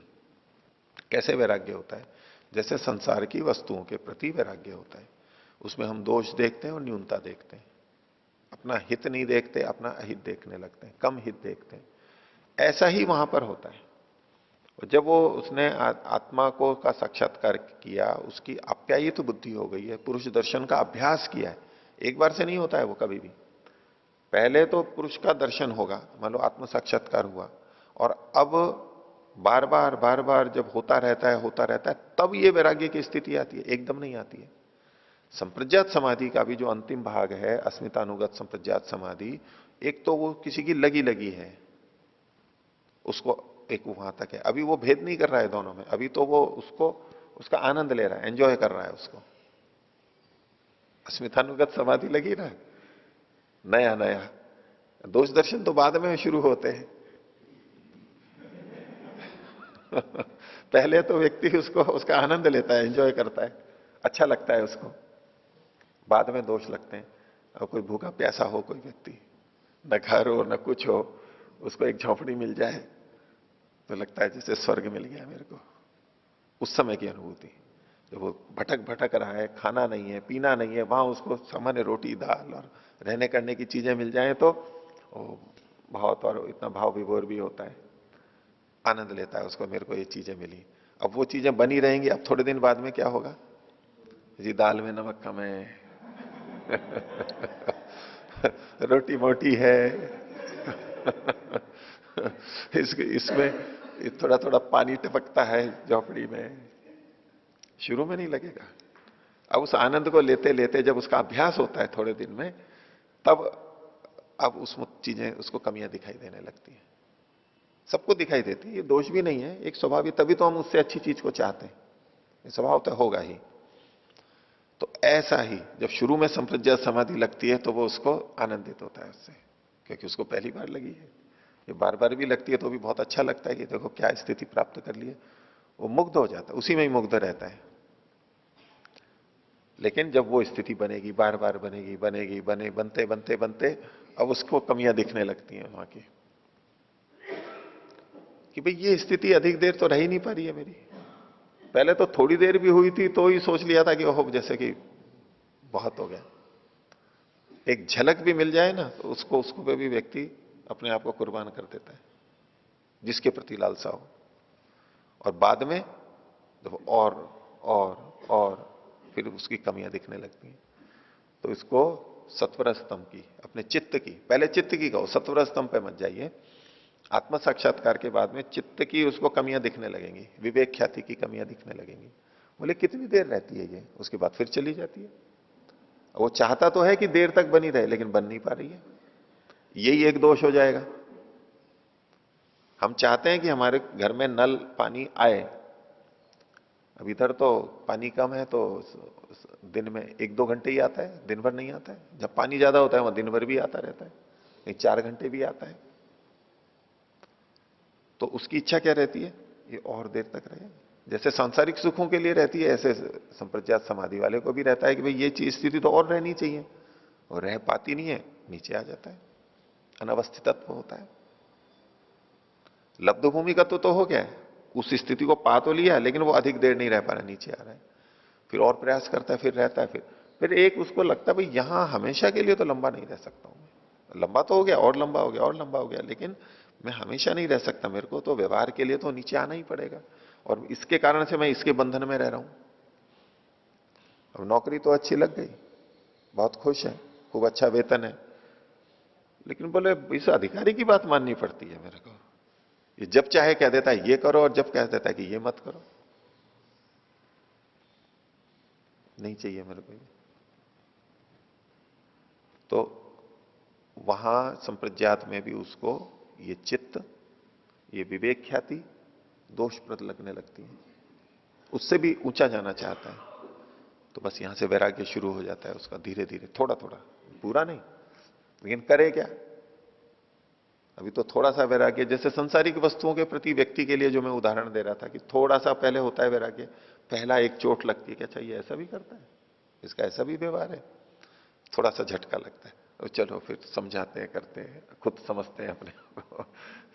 कैसे वैराग्य होता है? जैसे संसार की वस्तुओं के प्रति वैराग्य होता है, उसमें हम दोष देखते हैं और न्यूनता देखते हैं, अपना हित नहीं देखते, अपना अहित देखने लगते हैं, कम हित देखते हैं। ऐसा ही वहां पर होता है। और जब वो उसने आत्मा को का साक्षात्कार किया, उसकी आप्यायित बुद्धि हो गई है, पुरुष दर्शन का अभ्यास किया है, एक बार से नहीं होता है वो कभी भी। पहले तो पुरुष का दर्शन होगा, मान लो आत्म साक्षात्कार हुआ, और अब बार बार जब होता रहता है, तब ये वैराग्य की स्थिति आती है, एकदम नहीं आती है। संप्रज्ञात समाधि का भी जो अंतिम भाग है, अस्मितानुगत संप्रज्ञात समाधि, एक तो वो किसी की लगी लगी है, उसको एक वहां तक है, अभी वो भेद नहीं कर रहा है दोनों में, अभी तो वो उसको उसका आनंद ले रहा है, एंजॉय कर रहा है उसको। अस्मितानुगत समाधि लगी ना, नया नया। दोष दर्शन तो बाद में शुरू होते हैं। पहले तो व्यक्ति उसको उसका आनंद लेता है, एंजॉय करता है, अच्छा लगता है उसको, बाद में दोष लगते हैं। और कोई भूखा प्यासा हो कोई व्यक्ति, न घर हो न कुछ हो, उसको एक झोंपड़ी मिल जाए तो लगता है जैसे स्वर्ग मिल गया मेरे को, उस समय की अनुभूति। जब वो भटक भटक रहा है, खाना नहीं है, पीना नहीं है, वहां उसको सामान्य रोटी दाल और रहने करने की चीजें मिल जाएं तो वो बहुत, और इतना भाव विभोर भी होता है, आनंद लेता है उसको, मेरे को ये चीजें मिली। अब वो चीजें बनी रहेंगी, अब थोड़े दिन बाद में क्या होगा जी, दाल में नमक कम है, रोटी मोटी है। इसमें थोड़ा थोड़ा पानी टपकता है झोपड़ी में, शुरू में नहीं लगेगा। अब उस आनंद को लेते लेते जब उसका अभ्यास होता है थोड़े दिन में, तब अब उस चीजें उसको कमियां दिखाई देने लगती हैं। सबको दिखाई देती है, ये दोष भी नहीं है, एक स्वभाव ही, तभी तो हम उससे अच्छी चीज को चाहते हैं, ये स्वभाव तो होगा ही। तो ऐसा ही जब शुरू में संप्रज्ञात समाधि लगती है तो वो उसको आनंदित होता है उससे, क्योंकि उसको पहली बार लगी है। ये बार बार भी लगती है तो भी बहुत अच्छा लगता है कि देखो क्या स्थिति प्राप्त कर ली है, वो मुग्ध हो जाता है, उसी में ही मुग्ध रहता है। लेकिन जब वो स्थिति बनेगी, बार बार बनेगी, बनेगी, बने बनते बनते बनते अब उसको कमियां दिखने लगती हैं वहां की, कि भाई ये स्थिति अधिक देर तो रह ही नहीं पा रही है मेरी। पहले तो थोड़ी देर भी हुई थी तो ही सोच लिया था कि ओहो जैसे कि बहुत हो गया। एक झलक भी मिल जाए ना तो उसको उसको पे भी व्यक्ति अपने आप को कुर्बान कर देता है, जिसके प्रति लालसा हो। और बाद में देखो और फिर उसकी कमियां दिखने लगती हैं। तो इसको सत्वर स्तंभ की, अपने चित्त की, पहले चित्त की कहो, सत्वर स्तंभ पे मत जाइए। आत्म साक्षात्कार के बाद में चित्त की उसको कमियां दिखने लगेंगी, विवेक ख्याति की कमियां दिखने लगेंगी। बोले कितनी देर रहती है ये, उसके बाद फिर चली जाती है। वो चाहता तो है कि देर तक बनी रहे, लेकिन बन नहीं पा रही है, यही एक दोष हो जाएगा। हम चाहते हैं कि हमारे घर में नल पानी आए, अब इधर तो पानी कम है तो दिन में 1-2 घंटे ही आता है, दिन भर नहीं आता है। जब पानी ज्यादा होता है वहां दिन भर भी आता रहता है, नहीं 4 घंटे भी आता है। तो उसकी इच्छा क्या रहती है, ये और देर तक रहे। जैसे सांसारिक सुखों के लिए रहती है, ऐसे संप्रज्ञात समाधि वाले को भी रहता है कि भाई ये चीज स्थिति तो और रहनी चाहिए, और रह पाती नहीं है, नीचे आ जाता है, अनवस्थितत्व होता है। लब्ध भूमि का तो हो गया है, उस स्थिति को पा तो लिया, लेकिन वो अधिक देर नहीं रह पा रहा, नीचे आ रहा है। फिर और प्रयास करता है, फिर रहता है, फिर फिर एक उसको लगता है भाई यहां हमेशा के लिए तो लंबा नहीं रह सकता हूं मैं, लंबा तो हो गया और लंबा हो गया और लंबा हो गया, लेकिन मैं हमेशा नहीं रह सकता, मेरे को तो व्यवहार के लिए तो नीचे आना ही पड़ेगा, और इसके कारण से मैं इसके बंधन में रह रहा हूं। अब नौकरी तो अच्छी लग गई, बहुत खुश है, खूब अच्छा वेतन है, लेकिन बोले इस अधिकारी की बात माननी पड़ती है मेरे को, ये जब चाहे कह देता है ये करो और जब कह देता है कि ये मत करो, नहीं चाहिए मेरे को ये। तो वहां संप्रज्ञात में भी उसको ये चित्त, ये विवेक ख्याति दोषप्रद लगने लगती है, उससे भी ऊंचा जाना चाहता है। तो बस यहां से वैराग्य शुरू हो जाता है उसका, धीरे धीरे, थोड़ा थोड़ा, पूरा नहीं, लेकिन करे क्या। अभी तो थोड़ा सा वैराग्य, जैसे संसारिक वस्तुओं के प्रति व्यक्ति के लिए जो मैं उदाहरण दे रहा था कि थोड़ा सा पहले होता है वैराग्य, पहला एक चोट लगती है कि अच्छा ये ऐसा भी करता है, इसका ऐसा भी व्यवहार है, थोड़ा सा झटका लगता है, और चलो फिर समझाते हैं, करते हैं, खुद समझते हैं अपने आप को।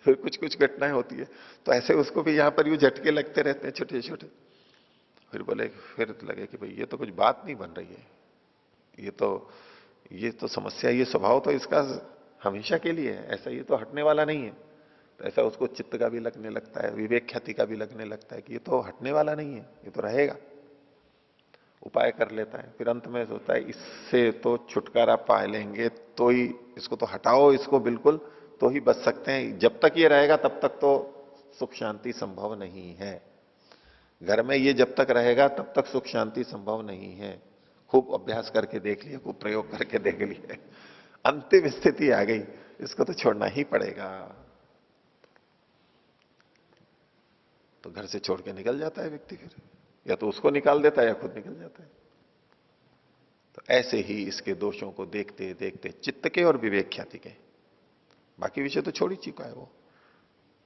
फिर कुछ कुछ घटनाएं होती है, तो ऐसे उसको भी यहां पर यूं झटके लगते रहते हैं छोटे छोटे। फिर बोले, फिर लगे कि भाई ये तो कुछ बात नहीं बन रही है, ये तो समस्या, ये स्वभाव तो इसका हमेशा के लिए है, ऐसा ये तो हटने वाला नहीं है। तो ऐसा उसको चित्त का भी लगने लगता है, विवेक ख्याति का भी लगने लगता है कि ये तो हटने वाला नहीं है, ये तो रहेगा। उपाय कर लेता है, फिर अंत में सोचता है इससे तो छुटकारा पा लेंगे, तो ही इसको तो हटाओ, इसको बिल्कुल, तो ही बच सकते हैं, जब तक ये रहेगा तब तक तो सुख शांति संभव नहीं है। घर में ये जब तक रहेगा तब तक सुख शांति संभव नहीं है। खूब अभ्यास करके देख लिया, खूब प्रयोग करके देख लिया, अंतिम स्थिति आ गई, इसको तो छोड़ना ही पड़ेगा। तो घर से छोड़ के निकल जाता है व्यक्ति, फिर या तो उसको निकाल देता है या खुद निकल जाता है। तो ऐसे ही इसके दोषों को देखते देखते, चित्त के और विवेक ख्याति के, बाकी विषय तो छोड़ ही चुका है वो,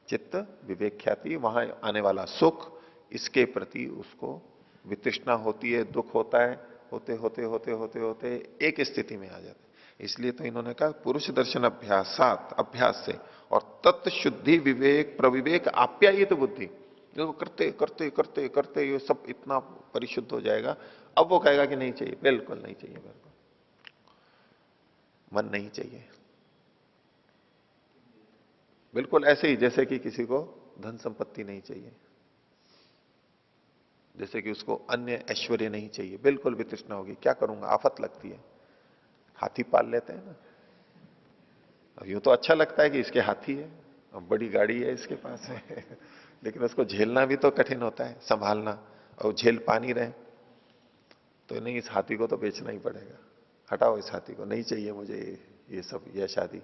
चित्त विवेक ख्याति, वहां आने वाला सुख, इसके प्रति उसको वितृष्णा होती है, दुख होता है, होते होते होते होते होते एक स्थिति में आ जाता है। इसलिए तो इन्होंने कहा पुरुष दर्शन अभ्यासात, अभ्यास से, और तत्व शुद्धि विवेक प्रविवेक आप्यायित बुद्धि, जो करते करते करते करते ये सब इतना परिशुद्ध हो जाएगा, अब वो कहेगा कि नहीं चाहिए, बिल्कुल नहीं चाहिए मेरे को, मन नहीं चाहिए। बिल्कुल ऐसे ही जैसे कि किसी को धन संपत्ति नहीं चाहिए, जैसे कि उसको अन्य ऐश्वर्य नहीं चाहिए, बिल्कुल वितृष्णा होगी, क्या करूंगा, आफत लगती है। हाथी पाल लेते हैं ना, अब यूं तो अच्छा लगता है कि इसके हाथी है, अब बड़ी गाड़ी है इसके पास है, लेकिन उसको झेलना भी तो कठिन होता है, संभालना, और झेल पा नहीं रहे, तो नहीं, इस हाथी को तो बेचना ही पड़ेगा, हटाओ इस हाथी को, नहीं चाहिए मुझे ये सब, यह शादी,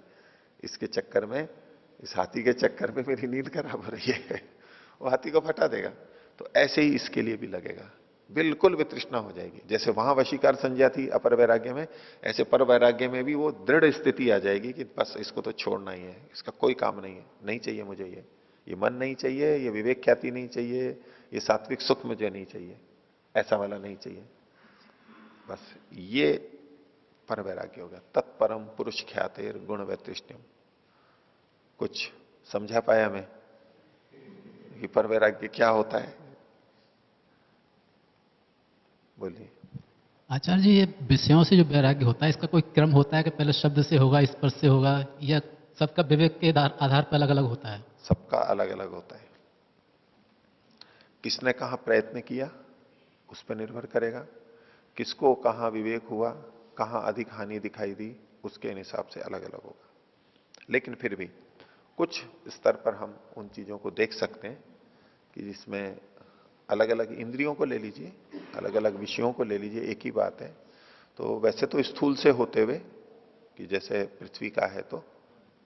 इसके चक्कर में, इस हाथी के चक्कर में मेरी नींद खराब हो रही है, वो हाथी को हटा देगा। तो ऐसे ही इसके लिए भी लगेगा, बिल्कुल वितृष्णा हो जाएगी। जैसे वहां वशीकार संज्ञा थी अपर वैराग्य में, ऐसे पर वैराग्य में भी वो दृढ़ स्थिति आ जाएगी कि बस इसको तो छोड़ना ही है, इसका कोई काम नहीं है, नहीं चाहिए मुझे ये मन नहीं चाहिए, ये विवेक ख्याति नहीं चाहिए, ये सात्विक सुख मुझे नहीं चाहिए, ऐसा वाला नहीं चाहिए। बस ये पर वैराग्य होगा। तत्परम पुरुष ख्यातिर गुण वैतृष्ण्यम। कुछ समझा पाया मैं कि पर वैराग्य क्या होता है? बोलिए। आचार्य जी, ये विषयों से जो वैराग्य होता है, इसका कोई क्रम होता है कि पहले शब्द से होगा, स्पर्श से होगा, या सबका विवेक के आधार पर अलग अलग होता है? सबका अलग अलग होता है। किसने कहां प्रयत्न किया उस पर निर्भर करेगा, किसको कहां विवेक हुआ, कहां अधिक हानि दिखाई दी, उसके हिसाब से अलग अलग होगा। लेकिन फिर भी कुछ स्तर पर हम उन चीजों को देख सकते हैं कि जिसमें अलग अलग इंद्रियों को ले लीजिए, अलग अलग विषयों को ले लीजिए, एक ही बात है। तो वैसे तो स्थूल से होते हुए कि जैसे पृथ्वी का है तो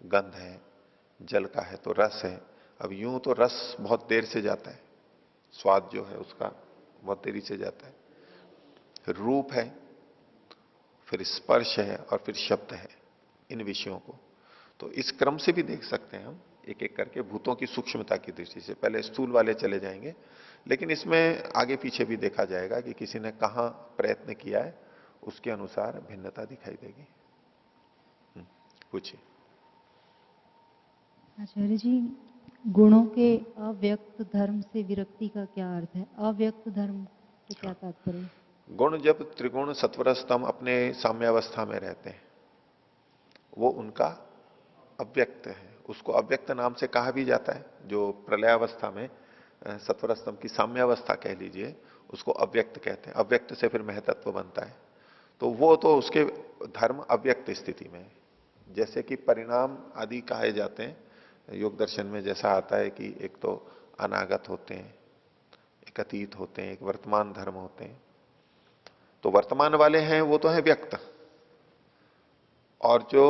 गंध है, जल का है तो रस है। अब यूं तो रस बहुत देर से जाता है, स्वाद जो है उसका बहुत देरी से जाता है, फिर रूप है, फिर स्पर्श है, और फिर शब्द है। इन विषयों को तो इस क्रम से भी देख सकते हैं हम, एक एक करके भूतों की सूक्ष्मता की दृष्टि से। पहले स्थूल वाले चले जाएंगे, लेकिन इसमें आगे पीछे भी देखा जाएगा कि किसी ने कहां प्रयत्न किया है, उसके अनुसार भिन्नता दिखाई देगी। पूछिए। आचार्य जी, गुणों के अव्यक्त धर्म से विरक्ति का क्या अर्थ है? अव्यक्त धर्म से क्या तात्पर्य? गुण जब त्रिगुण सत्वर स्तंभ अपने साम्यावस्था में रहते हैं, वो उनका अव्यक्त है, उसको अव्यक्त नाम से कहा भी जाता है। जो प्रलयावस्था में सत्वर स्तंभ की साम्यावस्था कह लीजिए, उसको अव्यक्त कहते हैं। अव्यक्त से फिर महतत्व बनता है, तो वो तो उसके धर्म अव्यक्त स्थिति में है। जैसे कि परिणाम आदि कहे जाते हैं योग दर्शन में, जैसा आता है कि एक तो अनागत होते हैं, एक अतीत होते हैं, एक वर्तमान धर्म होते हैं। तो वर्तमान वाले हैं वो तो है व्यक्त, और जो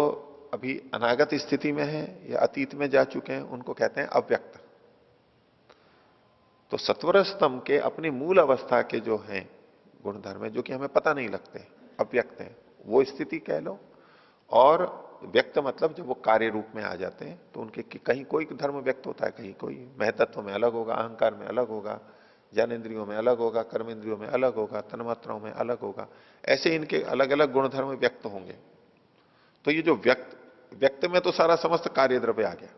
अभी अनागत स्थिति में है या अतीत में जा चुके हैं उनको कहते हैं अव्यक्त। तो सत्वर स्तंभ के अपनी मूल अवस्था के जो हैं गुण धर्म है, जो कि हमें पता नहीं लगते, अव्यक्त हैं, वो स्थिति कह लो। और व्यक्त मतलब जब वो कार्य रूप में आ जाते हैं तो उनके कहीं कोई धर्म व्यक्त होता है, कहीं कोई महतत्व में अलग होगा, अहंकार में अलग होगा, ज्ञानेन्द्रियों में अलग होगा, कर्मेंद्रियों में अलग होगा, तन्मात्राओं में अलग होगा। ऐसे इनके अलग अलग गुण धर्म व्यक्त होंगे। तो ये जो व्यक्त में तो सारा समस्त कार्य द्रव्य आ गया,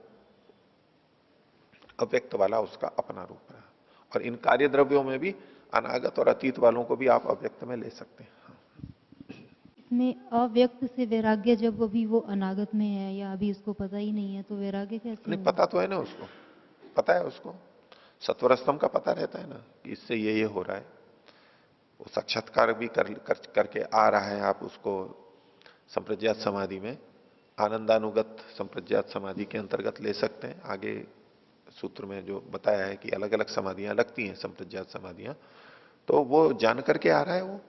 अव्यक्त वाला उसका अपना रूप रहा। और इन कार्य द्रव्यों में भी अनागत और अतीत वालों को भी आप अव्यक्त में ले सकते हैं। इसमें अव्यक्त से वैराग्य, जब अभी वो अनागत में है या अभी उसको पता ही नहीं है, तो वैराग्य कैसे नहीं, होगा? पता तो है ना उसको, पता है उसको, सत्वर स्तंभ का पता रहता है ना कि इससे ये हो रहा है। वो साक्षात्कार भी करके आ रहा है। आप उसको संप्रज्ञात समाधि में आनंदानुगत संप्रज्ञात समाधि के अंतर्गत ले सकते हैं। आगे सूत्र में जो बताया है कि अलग अलग समाधियां लगती हैं, संप्रज्ञात समाधियां, तो वो जान करके आ रहा है, वो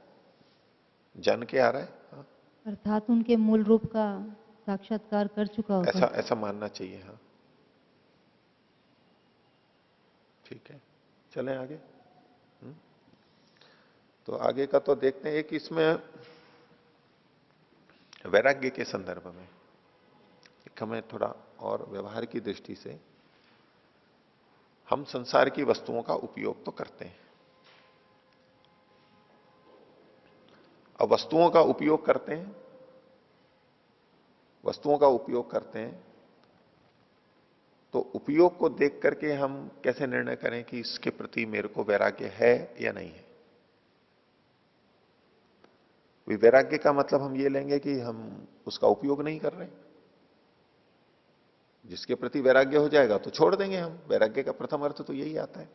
जान के आ रहा है। हाँ। अर्थात उनके मूल रूप का साक्षात्कार कर चुका होगा। ऐसा ऐसा मानना चाहिए। हाँ, ठीक है, चलें आगे। तो आगे का तो देखते हैं। एक इसमें वैराग्य के संदर्भ में एक हमें थोड़ा और व्यवहार की दृष्टि से, हम संसार की वस्तुओं का उपयोग तो करते हैं। अब वस्तुओं का उपयोग करते हैं, वस्तुओं का उपयोग करते हैं, तो उपयोग को देख करके हम कैसे निर्णय करें कि इसके प्रति मेरे को वैराग्य है या नहीं है। वैराग्य का मतलब हम ये लेंगे कि हम उसका उपयोग नहीं कर रहे। जिसके प्रति वैराग्य हो जाएगा तो छोड़ देंगे हम। वैराग्य का प्रथम अर्थ तो यही आता है।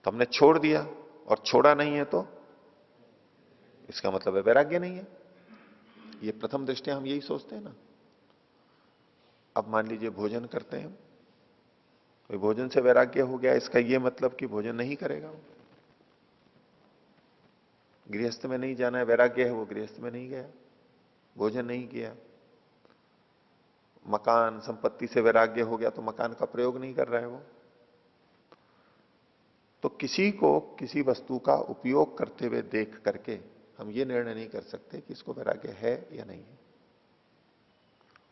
तो हमने छोड़ दिया और छोड़ा नहीं है, तो इसका मतलब है वैराग्य नहीं है। ये प्रथम दृष्टया हम यही सोचते हैं ना। अब मान लीजिए भोजन करते हैं, तो भोजन से वैराग्य हो गया, इसका यह मतलब कि भोजन नहीं करेगा वो। गृहस्थ में नहीं जाना है, वैराग्य है, वो गृहस्थ में नहीं गया, भोजन नहीं किया। मकान संपत्ति से वैराग्य हो गया, तो मकान का प्रयोग नहीं कर रहा है वो। तो किसी को किसी वस्तु का उपयोग करते हुए देख करके हम ये निर्णय नहीं कर सकते कि इसको वैराग्य है या नहीं है।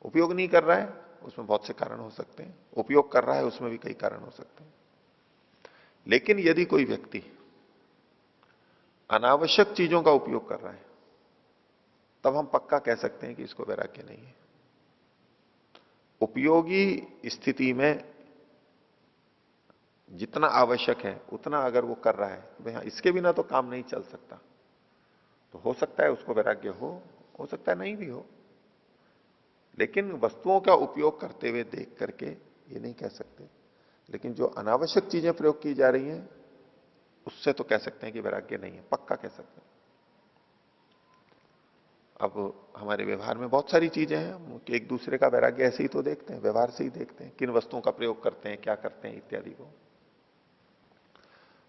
उपयोग नहीं कर रहा है, उसमें बहुत से कारण हो सकते हैं। उपयोग कर रहा है, उसमें भी कई कारण हो सकते हैं। लेकिन यदि कोई व्यक्ति अनावश्यक चीजों का उपयोग कर रहा है, तब हम पक्का कह सकते हैं कि इसको वैराग्य नहीं है। उपयोगी स्थिति में जितना आवश्यक है उतना अगर वो कर रहा है, तो भाई इसके बिना तो काम नहीं चल सकता, तो हो सकता है उसको वैराग्य हो सकता है नहीं भी हो। लेकिन वस्तुओं का उपयोग करते हुए देख करके ये नहीं कह सकते। लेकिन जो अनावश्यक चीजें प्रयोग की जा रही हैं, उससे तो कह सकते हैं कि वैराग्य नहीं है, पक्का कह सकते हैं। अब हमारे व्यवहार में बहुत सारी चीजें हैं कि एक दूसरे का वैराग्य ऐसे ही तो देखते हैं, व्यवहार से ही देखते हैं, किन वस्तुओं का प्रयोग करते हैं, क्या करते हैं इत्यादि को।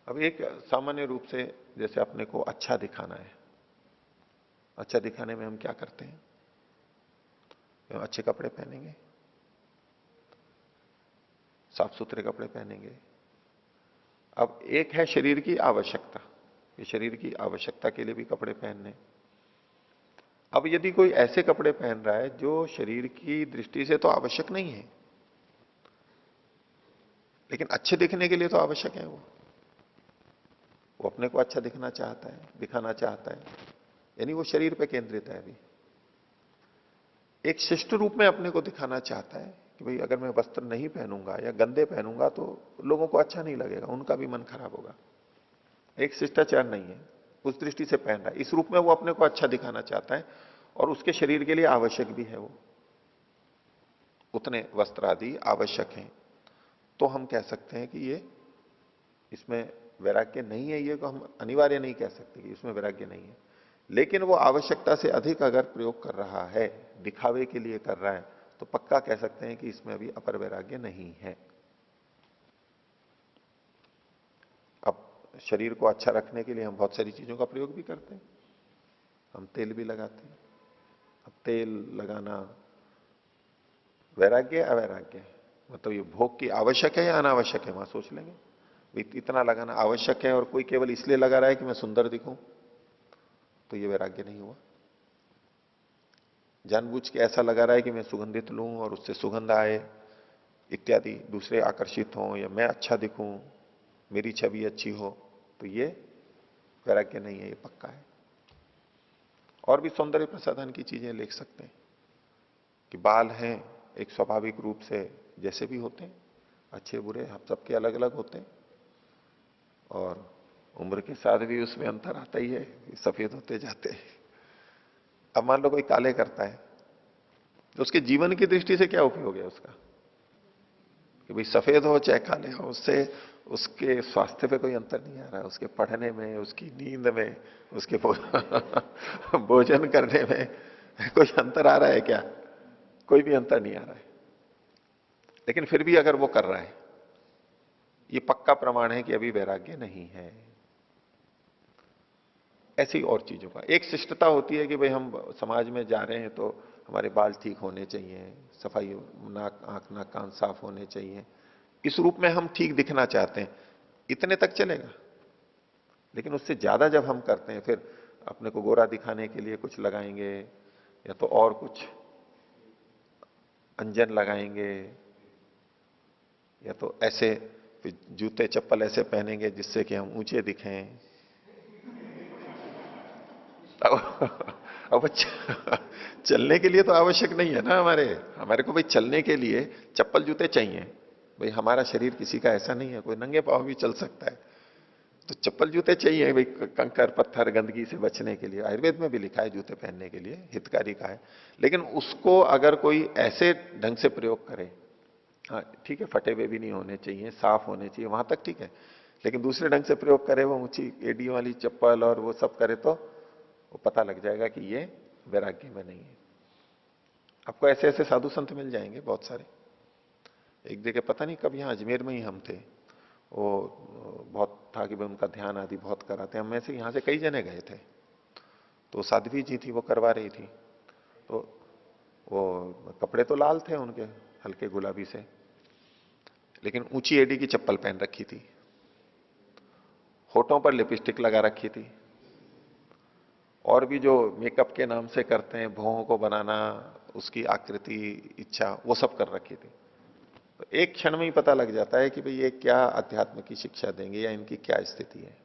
अब एक सामान्य रूप से जैसे अपने को अच्छा दिखाना है, अच्छा दिखाने में हम क्या करते हैं? हम अच्छे कपड़े पहनेंगे, साफ सुथरे कपड़े पहनेंगे। अब एक है शरीर की आवश्यकता, ये शरीर की आवश्यकता के लिए भी कपड़े पहनने। अब यदि कोई ऐसे कपड़े पहन रहा है जो शरीर की दृष्टि से तो आवश्यक नहीं है, लेकिन अच्छे दिखने के लिए तो आवश्यक है, वो अपने को अच्छा दिखना चाहता है, दिखाना चाहता है, यानी वो शरीर पे केंद्रित है। अभी एक शिष्ट रूप में अपने को दिखाना चाहता है कि भाई अगर मैं वस्त्र नहीं पहनूंगा या गंदे पहनूंगा तो लोगों को अच्छा नहीं लगेगा, उनका भी मन खराब होगा। एक शिष्टाचार नहीं है। उस दृष्टि से पहन रहा है, इस रूप में वो अपने को अच्छा दिखाना चाहता है और उसके शरीर के लिए आवश्यक भी है, वो उतने वस्त्र आदि आवश्यक हैं, तो हम कह सकते हैं कि ये इसमें वैराग्य नहीं है। ये को हम अनिवार्य नहीं कह सकते कि इसमें वैराग्य नहीं है, लेकिन वो आवश्यकता से अधिक अगर प्रयोग कर रहा है, दिखावे के लिए कर रहा है, तो पक्का कह सकते हैं कि इसमें अभी अपर वैराग्य नहीं है। अब शरीर को अच्छा रखने के लिए हम बहुत सारी चीजों का प्रयोग भी करते हैं, हम तेल भी लगाते हैं। अब तेल लगाना वैराग्य है अवैराग्य है? मतलब ये भोग की आवश्यक है या अनावश्यक है, वहां सोच लेंगे। भाई इतना लगाना आवश्यक है और कोई केवल इसलिए लगा रहा है कि मैं सुंदर दिखूं, तो ये वैराग्य नहीं हुआ। जानबूझ के ऐसा लगा रहा है कि मैं सुगंधित लूं और उससे सुगंध आए इत्यादि, दूसरे आकर्षित हों या मैं अच्छा दिखूं, मेरी छवि अच्छी हो, तो ये वैराग्य नहीं है, ये पक्का है। और भी सौंदर्य प्रसाधन की चीजें लिख सकते हैं कि बाल हैं एक स्वाभाविक रूप से जैसे भी होते हैं, अच्छे बुरे हम सबके अलग अलग होते हैं, और उम्र के साथ भी उसमें अंतर आता ही है, सफेद होते जाते हैं। अब मान लो कोई काले करता है, तो उसके जीवन की दृष्टि से क्या उपयोग है उसका, कि भाई सफेद हो चाहे काले हो, उससे उसके स्वास्थ्य पे कोई अंतर नहीं आ रहा है, उसके पढ़ने में, उसकी नींद में, उसके भोजन करने में कोई अंतर आ रहा है क्या? कोई भी अंतर नहीं आ रहा है। लेकिन फिर भी अगर वो कर रहा है, ये पक्का प्रमाण है कि अभी वैराग्य नहीं है। ऐसी और चीजों का एक शिष्टता होती है कि भाई हम समाज में जा रहे हैं तो हमारे बाल ठीक होने चाहिए, सफाई, नाक आंख नाक कान साफ होने चाहिए, इस रूप में हम ठीक दिखना चाहते हैं, इतने तक चलेगा। लेकिन उससे ज्यादा जब हम करते हैं, फिर अपने को गोरा दिखाने के लिए कुछ लगाएंगे या तो और कुछ अंजन लगाएंगे, या तो ऐसे जूते चप्पल ऐसे पहनेंगे जिससे कि हम ऊंचे दिखें। अब चलने के लिए तो आवश्यक नहीं है ना, हमारे को भाई चलने के लिए चप्पल जूते चाहिए। भाई हमारा शरीर किसी का ऐसा नहीं है, कोई नंगे पांव भी चल सकता है, तो चप्पल जूते चाहिए भाई, कंकर पत्थर गंदगी से बचने के लिए। आयुर्वेद में भी लिखा है जूते पहनने के लिए, हितकारी का है। लेकिन उसको अगर कोई ऐसे ढंग से प्रयोग करे, हाँ ठीक है, फटे हुए भी नहीं होने चाहिए, साफ होने चाहिए, वहां तक ठीक है, लेकिन दूसरे ढंग से प्रयोग करे, वो ऊंची एडी वाली चप्पल और वो सब करे, तो वो पता लग जाएगा कि ये वैराग्य में नहीं है। आपको ऐसे ऐसे साधु संत मिल जाएंगे बहुत सारे। एक जगह पता नहीं कब, यहाँ अजमेर में ही हम थे, वो बहुत था कि भाई उनका ध्यान आदि बहुत कराते हैं, हम में से यहां से कई जने गए थे, तो साध्वी जी थी वो करवा रही थी, तो वो कपड़े तो लाल थे उनके, हल्के गुलाबी से, लेकिन ऊंची एडी की चप्पल पहन रखी थी, होठों पर लिपस्टिक लगा रखी थी, और भी जो मेकअप के नाम से करते हैं, भौहों को बनाना, उसकी आकृति इच्छा, वो सब कर रखी थी। तो एक क्षण में ही पता लग जाता है कि भाई ये क्या अध्यात्म की शिक्षा देंगे या इनकी क्या स्थिति है।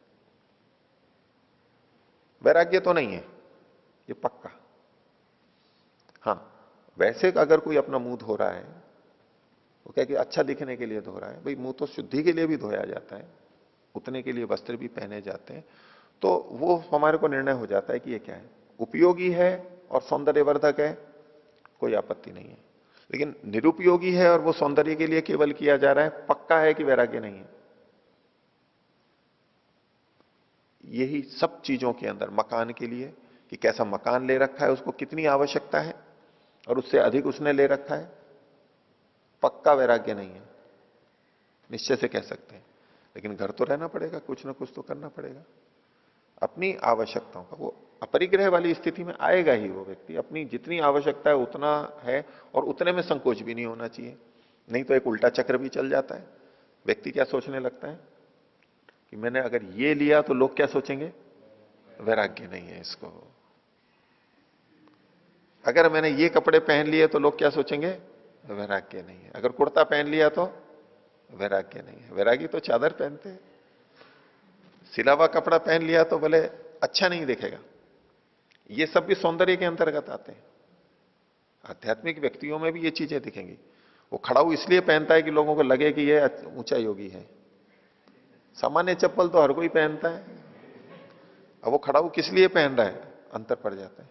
वैराग्य तो नहीं है ये पक्का। हाँ, वैसे अगर कोई अपना मुंह धो रहा है, वो क्या कि अच्छा दिखने के लिए धो रहा है, भाई मुंह तो शुद्धि के लिए भी धोया जाता है, उतने के लिए वस्त्र भी पहने जाते हैं, तो वो हमारे को निर्णय हो जाता है कि ये क्या है, उपयोगी है और सौंदर्यवर्धक है, कोई आपत्ति नहीं है। लेकिन निरुपयोगी है और वो सौंदर्य के लिए केवल किया जा रहा है, पक्का है कि वैराग्य नहीं है। यही सब चीजों के अंदर, मकान के लिए कि कैसा मकान ले रखा है, उसको कितनी आवश्यकता है और उससे अधिक उसने ले रखा है, पक्का वैराग्य नहीं है, निश्चय से कह सकते हैं। लेकिन घर तो रहना पड़ेगा, कुछ ना कुछ तो करना पड़ेगा, अपनी आवश्यकताओं का। वो अपरिग्रह वाली स्थिति में आएगा ही वो व्यक्ति, अपनी जितनी आवश्यकता है उतना है, और उतने में संकोच भी नहीं होना चाहिए, नहीं तो एक उल्टा चक्र भी चल जाता है। व्यक्ति क्या सोचने लगता है कि मैंने अगर ये लिया तो लोग क्या सोचेंगे, वैराग्य नहीं है इसको। अगर मैंने ये कपड़े पहन लिए तो लोग क्या सोचेंगे, वैराग्य नहीं है। अगर कुर्ता पहन लिया तो वैराग्य नहीं है। वैरागी तो चादर पहनते हैं, सिला हुआ कपड़ा पहन लिया तो भले अच्छा नहीं दिखेगा। ये सब भी सौंदर्य के अंतर्गत आते हैं। आध्यात्मिक व्यक्तियों में भी ये चीजें दिखेंगी। वो खड़ाऊ इसलिए पहनता है कि लोगों को लगे कि ये ऊंचा योगी है। सामान्य चप्पल तो हर कोई पहनता है। अब वो खड़ाऊ किस लिए पहन रहा है, अंतर पड़ जाता है।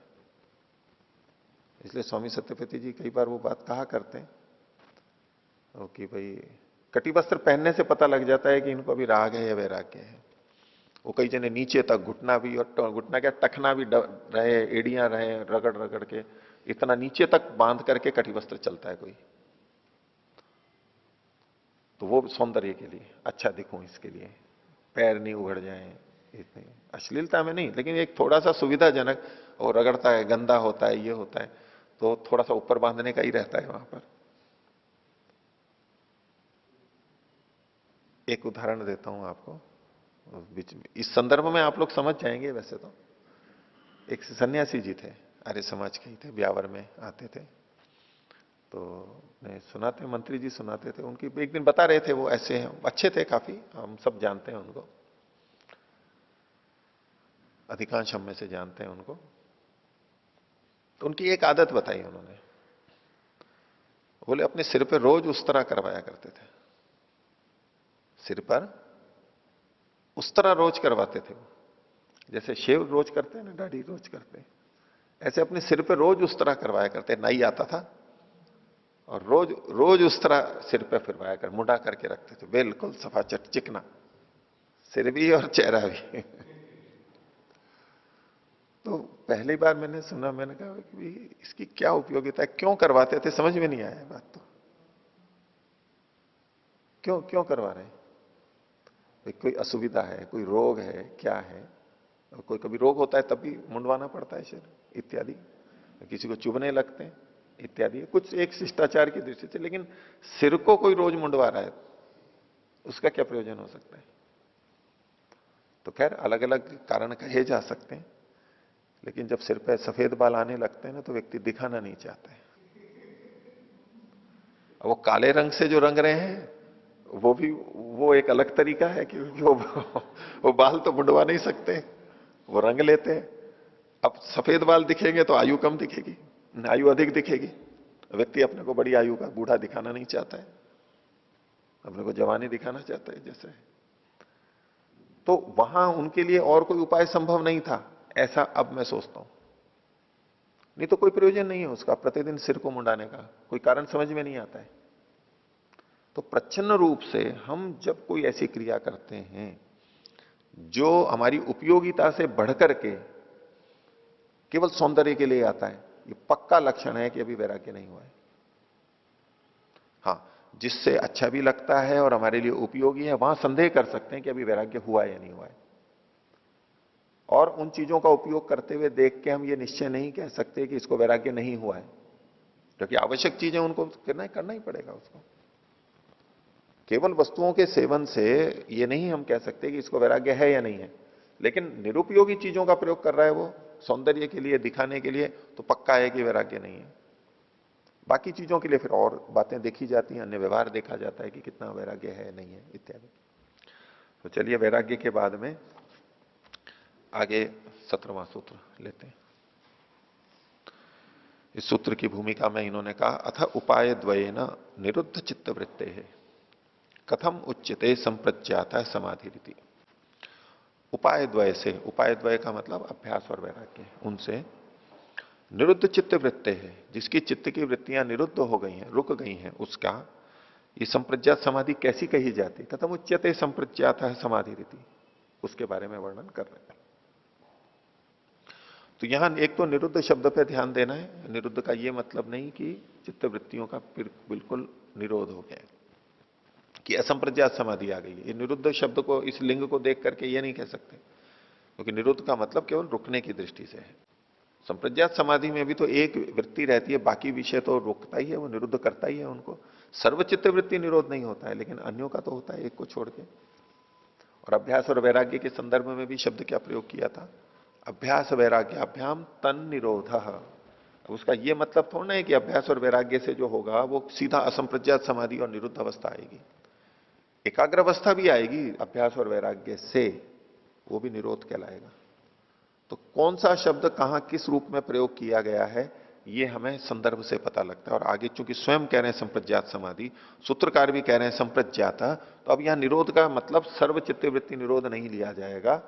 इसलिए स्वामी सत्यपति जी कई बार वो बात कहा करते हैं कि भाई कटी वस्त्र पहनने से पता लग जाता है कि इनको अभी राग है या वैराग्य है। वो कई जने नीचे तक घुटना भी, और घुटना क्या टखना भी रहे, एड़ियां रहे, रगड़ रगड़ के इतना नीचे तक बांध करके कटी वस्त्र चलता है कोई, तो वो सौंदर्य के लिए, अच्छा दिखूं इसके लिए, पैर नहीं उघड़ जाए, इतनी अश्लीलता में नहीं, लेकिन एक थोड़ा सा सुविधाजनक, और रगड़ता है, गंदा होता है, ये होता है, तो थोड़ा सा ऊपर बांधने का ही रहता है वहां पर। एक उदाहरण देता हूं आपको बीच में, इस संदर्भ में आप लोग समझ जाएंगे। वैसे तो एक सन्यासी जी थे, आर्य समाज के ही थे, ब्यावर में आते थे, तो मैं सुनाते, मंत्री जी सुनाते थे, उनकी एक दिन बता रहे थे, वो ऐसे हैं, अच्छे थे काफी, हम सब जानते हैं उनको, अधिकांश हम में से जानते हैं उनको। तो उनकी एक आदत बताई उन्होंने, बोले अपने सिर पे रोज उस्तरा करवाया करते थे, सिर पर उस्तरा रोज करवाते थे वो, जैसे शेव रोज करते हैं ना, दाढ़ी रोज करते हैं, ऐसे अपने सिर पे रोज उस्तरा करवाया करते। नाई आता था और रोज रोज उस्तरा सिर पे फिरवाया कर, मुंडा करके रखते थे, बिल्कुल सफा चिकना, सिर भी और चेहरा भी। तो पहली बार मैंने सुना, मैंने कहा कि इसकी क्या उपयोगिता है, क्यों करवाते थे, समझ में नहीं आया बात। तो क्यों क्यों करवा रहे हैं, कोई असुविधा है, कोई रोग है, क्या है, और कोई कभी रोग होता है तब भी मुंडवाना पड़ता है शरीर इत्यादि, किसी को चुभने लगते हैं इत्यादि, कुछ एक शिष्टाचार की दृष्टि से। लेकिन सिर को कोई रोज मुंडवा रहा है, उसका क्या प्रयोजन हो सकता है। तो खैर अलग अलग कारण कहे जा सकते हैं, लेकिन जब सिर पे सफेद बाल आने लगते हैं ना, तो व्यक्ति दिखाना नहीं चाहता है। अब वो काले रंग से जो रंग रहे हैं वो भी, वो एक अलग तरीका है, क्योंकि वो बाल तो मुंडवा नहीं सकते, वो रंग लेते हैं। अब सफेद बाल दिखेंगे तो आयु कम दिखेगी, आयु अधिक दिखेगी। व्यक्ति अपने को बड़ी आयु का बूढ़ा दिखाना नहीं चाहता है, अपने को जवानी दिखाना चाहता है जैसे। तो वहां उनके लिए और कोई उपाय संभव नहीं था, ऐसा अब मैं सोचता हूं। नहीं तो कोई प्रयोजन नहीं है उसका, प्रतिदिन सिर को मुंडाने का कोई कारण समझ में नहीं आता है। तो प्रच्छन्न रूप से हम जब कोई ऐसी क्रिया करते हैं जो हमारी उपयोगिता से बढ़कर के केवल सौंदर्य के लिए आता है, ये पक्का लक्षण है कि अभी वैराग्य नहीं हुआ है। हाँ, जिससे अच्छा भी लगता है और हमारे लिए उपयोगी है, वहां संदेह कर सकते हैं कि अभी वैराग्य हुआ है या नहीं हुआ है। और उन चीजों का उपयोग करते हुए देख के हम ये निश्चय नहीं कह सकते कि इसको वैराग्य नहीं हुआ है, क्योंकि आवश्यक चीजें उनको करना ही पड़ेगा उसको। केवल वस्तुओं के सेवन से ये नहीं हम कह सकते कि इसको वैराग्य है या नहीं है, लेकिन निरुपयोगी चीजों का प्रयोग कर रहा है वो सौंदर्य के लिए, दिखाने के लिए, तो पक्का है कि वैराग्य नहीं है। बाकी चीजों के लिए फिर और बातें देखी जाती हैं, अन्य व्यवहार देखा जाता है कि कितना वैराग्य है नहीं है इत्यादि। तो चलिए वैराग्य के बाद में आगे 17वां सूत्र लेते हैं। इस सूत्र की भूमिका में इन्होंने कहा, अथ उपाय द्वयेन निरुद्ध चित्त वृत्ते है कथम उच्यते संप्रज्ञाता समाधि रीति। उपाय द्वय से, उपाय द्वय का मतलब अभ्यास और वैराग्य, उनसे निरुद्ध चित्त वृत्ते है, जिसकी चित्त की वृत्तियां निरुद्ध हो गई हैं, रुक गई हैं, उसका ये संप्रज्ञात समाधि कैसी कही जाती, कथम उच्यते संप्रज्ञाता समाधि रीति, उसके बारे में वर्णन कर रहे हैं। तो यहां एक तो निरुद्ध शब्द पे ध्यान देना है। निरुद्ध का यह मतलब नहीं कि चित्त वृत्तियों का बिल्कुल निरोध हो गया, कि असंप्रज्ञात समाधि आ गई है। ये निरुद्ध शब्द को, इस लिंग को देख करके ये नहीं कह सकते, क्योंकि निरुद्ध का मतलब केवल रुकने की दृष्टि से है। संप्रज्ञात समाधि में भी तो एक वृत्ति रहती है, बाकी विषय तो रोकता ही है, वो निरुद्ध करता ही है उनको। सर्वचित्त वृत्ति निरोध नहीं होता है, लेकिन अन्यों का तो होता है, एक को छोड़ के। और अभ्यास और वैराग्य के संदर्भ में भी शब्द क्या प्रयोग किया था, अभ्यास वैराग्याभ्याम तन निरोध। उसका यह मतलब थोड़ा ना है कि अभ्यास और वैराग्य से जो होगा वो सीधा असंप्रज्ञात समाधि और निरुद्ध अवस्था आएगी। एकाग्र अवस्था भी आएगी अभ्यास और वैराग्य से, वो भी निरोध कहलाएगा। तो कौन सा शब्द कहां किस रूप में प्रयोग किया गया है, ये हमें संदर्भ से पता लगता है। और आगे चूंकि स्वयं कह रहे हैं संप्रज्ञात समाधि, सूत्रकार भी कह रहे हैं संप्रज्ञाता, तो अब यहां निरोध का मतलब सर्वचित्त वृत्ति निरोध नहीं लिया जाएगा,